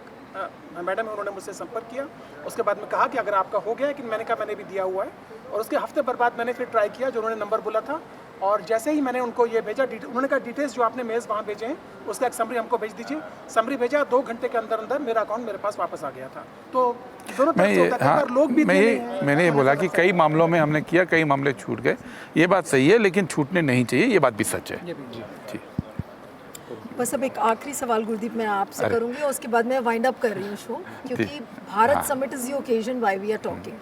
मैडम है, उन्होंने मुझसे संपर्क किया। उसके बाद में कहा कि अगर आपका हो गया, कि मैंने कहा मैंने भी दिया हुआ है। और उसके हफ्ते भर बाद मैंने फिर ट्राई किया, जो उन्होंने नंबर बोला था, और जैसे ही मैंने उनको ये भेजा, उन्होंने कहा डिटेल्स जो आपने मेल्स वहाँ भेजे हैं उसका एक समरी हमको भेज दीजिए। समरी भेजा, 2 घंटे के अंदर अंदर मेरा अकाउंट मेरे पास वापस आ गया था। तो दोनों तरफ से होता है, लोग भी मैंने ये बोला कि कई मामलों में हमने किया, कई मामले छूट गए, ये बात सही है, लेकिन छूटने नहीं चाहिए, ये बात भी सच है। जी, बस अब एक आखिरी सवाल गुरदीप मैं आपसे करूंगी, और उसके बाद मैं वाइंड अप कर रही हूँ शो, क्योंकि Bharat summit is the occasion why we are talking,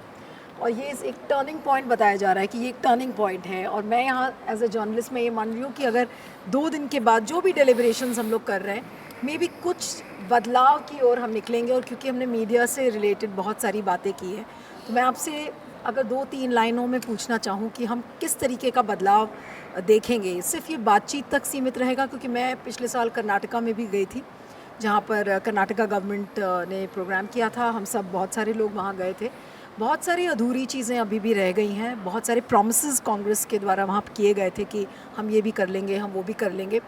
और ये एक टर्निंग पॉइंट बताया जा रहा है कि ये एक टर्निंग पॉइंट है। और मैं यहाँ एज ए जर्नलिस्ट मैं ये मान रही हूँ कि अगर 2 दिन के बाद जो भी डेलिब्रेशंस हम लोग कर रहे हैं, मे बी कुछ बदलाव की ओर हम निकलेंगे। और क्योंकि हमने मीडिया से रिलेटेड बहुत सारी बातें की हैं, तो मैं आपसे अगर 2-3 लाइनों में पूछना चाहूँ कि हम किस तरीके का बदलाव देखेंगे। सिर्फ ये बातचीत तक सीमित रहेगा, क्योंकि मैं पिछले साल कर्नाटका में भी गई थी, जहाँ पर कर्नाटका गवर्नमेंट ने प्रोग्राम किया था, हम सब बहुत सारे लोग वहाँ गए थे। बहुत सारी अधूरी चीज़ें अभी भी रह गई हैं, बहुत सारे प्रॉमिसेस कांग्रेस के द्वारा वहाँ किए गए थे कि हम ये भी कर लेंगे, हम वो भी कर लेंगे,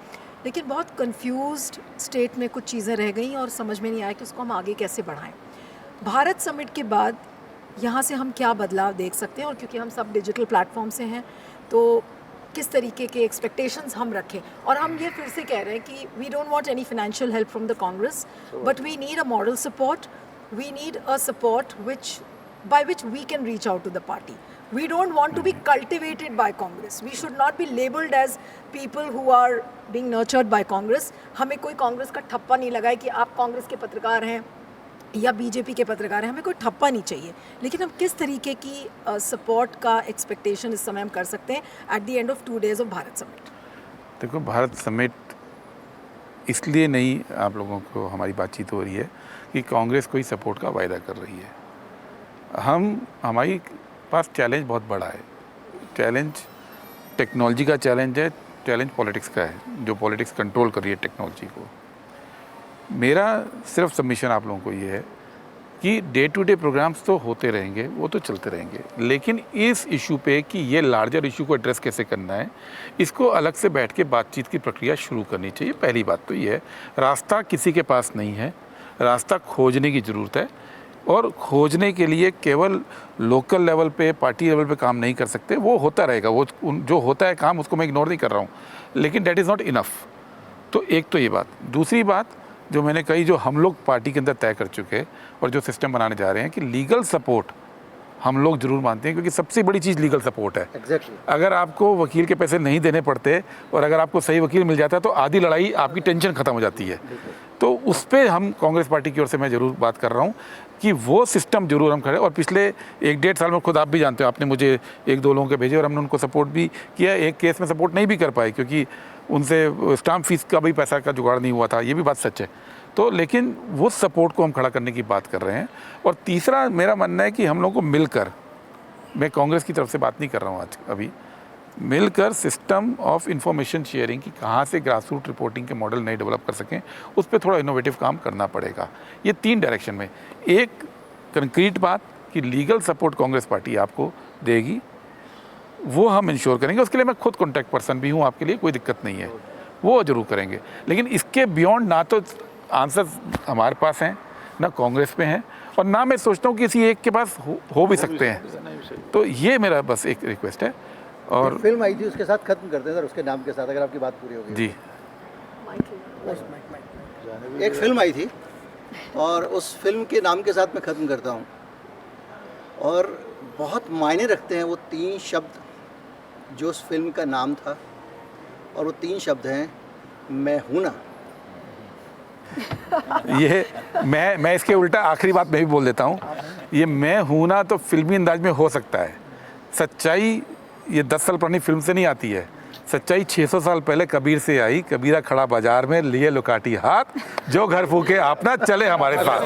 लेकिन बहुत कंफ्यूज्ड स्टेट में कुछ चीज़ें रह गई और समझ में नहीं आया कि उसको हम आगे कैसे बढ़ाएं। भारत समिट के बाद यहाँ से हम क्या बदलाव देख सकते हैं, और क्योंकि हम सब डिजिटल प्लेटफॉर्म से हैं, तो किस तरीके के एक्सपेक्टेशंस हम रखें। और हम ये फिर से कह रहे हैं कि we don't want any financial help from the Congress, but we need a moral support, we need a support by which we can reach out to the party. We don't want to be cultivated by Congress. We should not be labeled as people who are being nurtured by Congress. हमें कोई कांग्रेस का ठप्पा नहीं लगा है कि आप कांग्रेस के पत्रकार हैं या बीजेपी के पत्रकार हैं, हमें कोई ठप्पा नहीं चाहिए। लेकिन हम किस तरीके की सपोर्ट का एक्सपेक्टेशन इस समय हम कर सकते हैं at the end of 2 days of Bharat summit? देखो, भारत समिट इसलिए नहीं आप लोगों को हमारी बातचीत हो रही है कि कांग्रेस कोई सपोर्ट का वायदा कर रही है। हमारे पास चैलेंज बहुत बड़ा है। चैलेंज टेक्नोलॉजी का चैलेंज है, चैलेंज पॉलिटिक्स का है, जो पॉलिटिक्स कंट्रोल कर रही है टेक्नोलॉजी को। मेरा सिर्फ सबमिशन आप लोगों को ये है कि डे टू डे प्रोग्राम्स तो होते रहेंगे, वो तो चलते रहेंगे, लेकिन इस इशू पे कि ये लार्जर इशू को एड्रेस कैसे करना है, इसको अलग से बैठ के बातचीत की प्रक्रिया शुरू करनी चाहिए। पहली बात तो ये है, रास्ता किसी के पास नहीं है, रास्ता खोजने की ज़रूरत है। और खोजने के लिए केवल लोकल लेवल पे, पार्टी लेवल पे काम नहीं कर सकते, वो होता रहेगा, वो जो होता है काम उसको मैं इग्नोर नहीं कर रहा हूँ, लेकिन डेट इज़ नॉट इनफ। तो एक तो ये बात। दूसरी बात जो मैंने कही, जो हम लोग पार्टी के अंदर तय कर चुके हैं और जो सिस्टम बनाने जा रहे हैं कि लीगल सपोर्ट हम लोग जरूर मानते हैं, क्योंकि सबसे बड़ी चीज़ लीगल सपोर्ट है। Exactly. अगर आपको वकील के पैसे नहीं देने पड़ते और अगर आपको सही वकील मिल जाता है तो आधी लड़ाई आपकी टेंशन ख़त्म हो जाती है। तो उस पर हम कांग्रेस पार्टी की ओर से मैं ज़रूर बात कर रहा हूँ कि वो सिस्टम जरूर हम खड़े। और पिछले 1-1.5 साल में खुद आप भी जानते हो, आपने मुझे 1-2 लोगों के भेजे और हमने उनको सपोर्ट भी किया। एक केस में सपोर्ट नहीं भी कर पाए क्योंकि उनसे स्टाम्प फीस का भी पैसा का जुगाड़ नहीं हुआ था, ये भी बात सच है। तो लेकिन वो सपोर्ट को हम खड़ा करने की बात कर रहे हैं। और तीसरा मेरा मानना है कि हम लोगों को मिलकर, मैं कांग्रेस की तरफ से बात नहीं कर रहा हूँ आज अभी, मिलकर सिस्टम ऑफ इंफॉर्मेशन शेयरिंग की कहाँ से ग्रास रूट रिपोर्टिंग के मॉडल नए डेवलप कर सकें, उस पर थोड़ा इनोवेटिव काम करना पड़ेगा। ये 3 डायरेक्शन में। एक कंक्रीट बात कि लीगल सपोर्ट कांग्रेस पार्टी आपको देगी, वो हम इंश्योर करेंगे। उसके लिए मैं खुद कॉन्टैक्ट पर्सन भी हूँ आपके लिए, कोई दिक्कत नहीं है, वो ज़रूर करेंगे। लेकिन इसके बियॉन्ड ना तो आंसर हमारे पास हैं, ना कांग्रेस पे हैं, और ना मैं सोचता हूँ कि किसी एक के पास हो भी सकते हैं। तो ये मेरा बस एक रिक्वेस्ट है। और फिल्म आई थी, उसके साथ खत्म करते हैं सर, उसके नाम के साथ, अगर आपकी बात पूरी होगी। जी, एक फिल्म आई थी और उस फिल्म के नाम के साथ मैं ख़त्म करता हूँ, और बहुत मायने रखते हैं वो 3 शब्द जो उस फिल्म का नाम था, और वो 3 शब्द हैं मैं हूँ ना। ये मैं इसके उल्टा आखिरी बात मैं भी बोल देता हूँ। ये मैं हूँ ना तो फिल्मी अंदाज में हो सकता है, सच्चाई ये 10 साल पुरानी फिल्म से नहीं आती है। सच्चाई 600 साल पहले कबीर से आई। कबीरा खड़ा बाजार में लिए लुकाटी हाथ, जो घर फूके अपना चले हमारे साथ।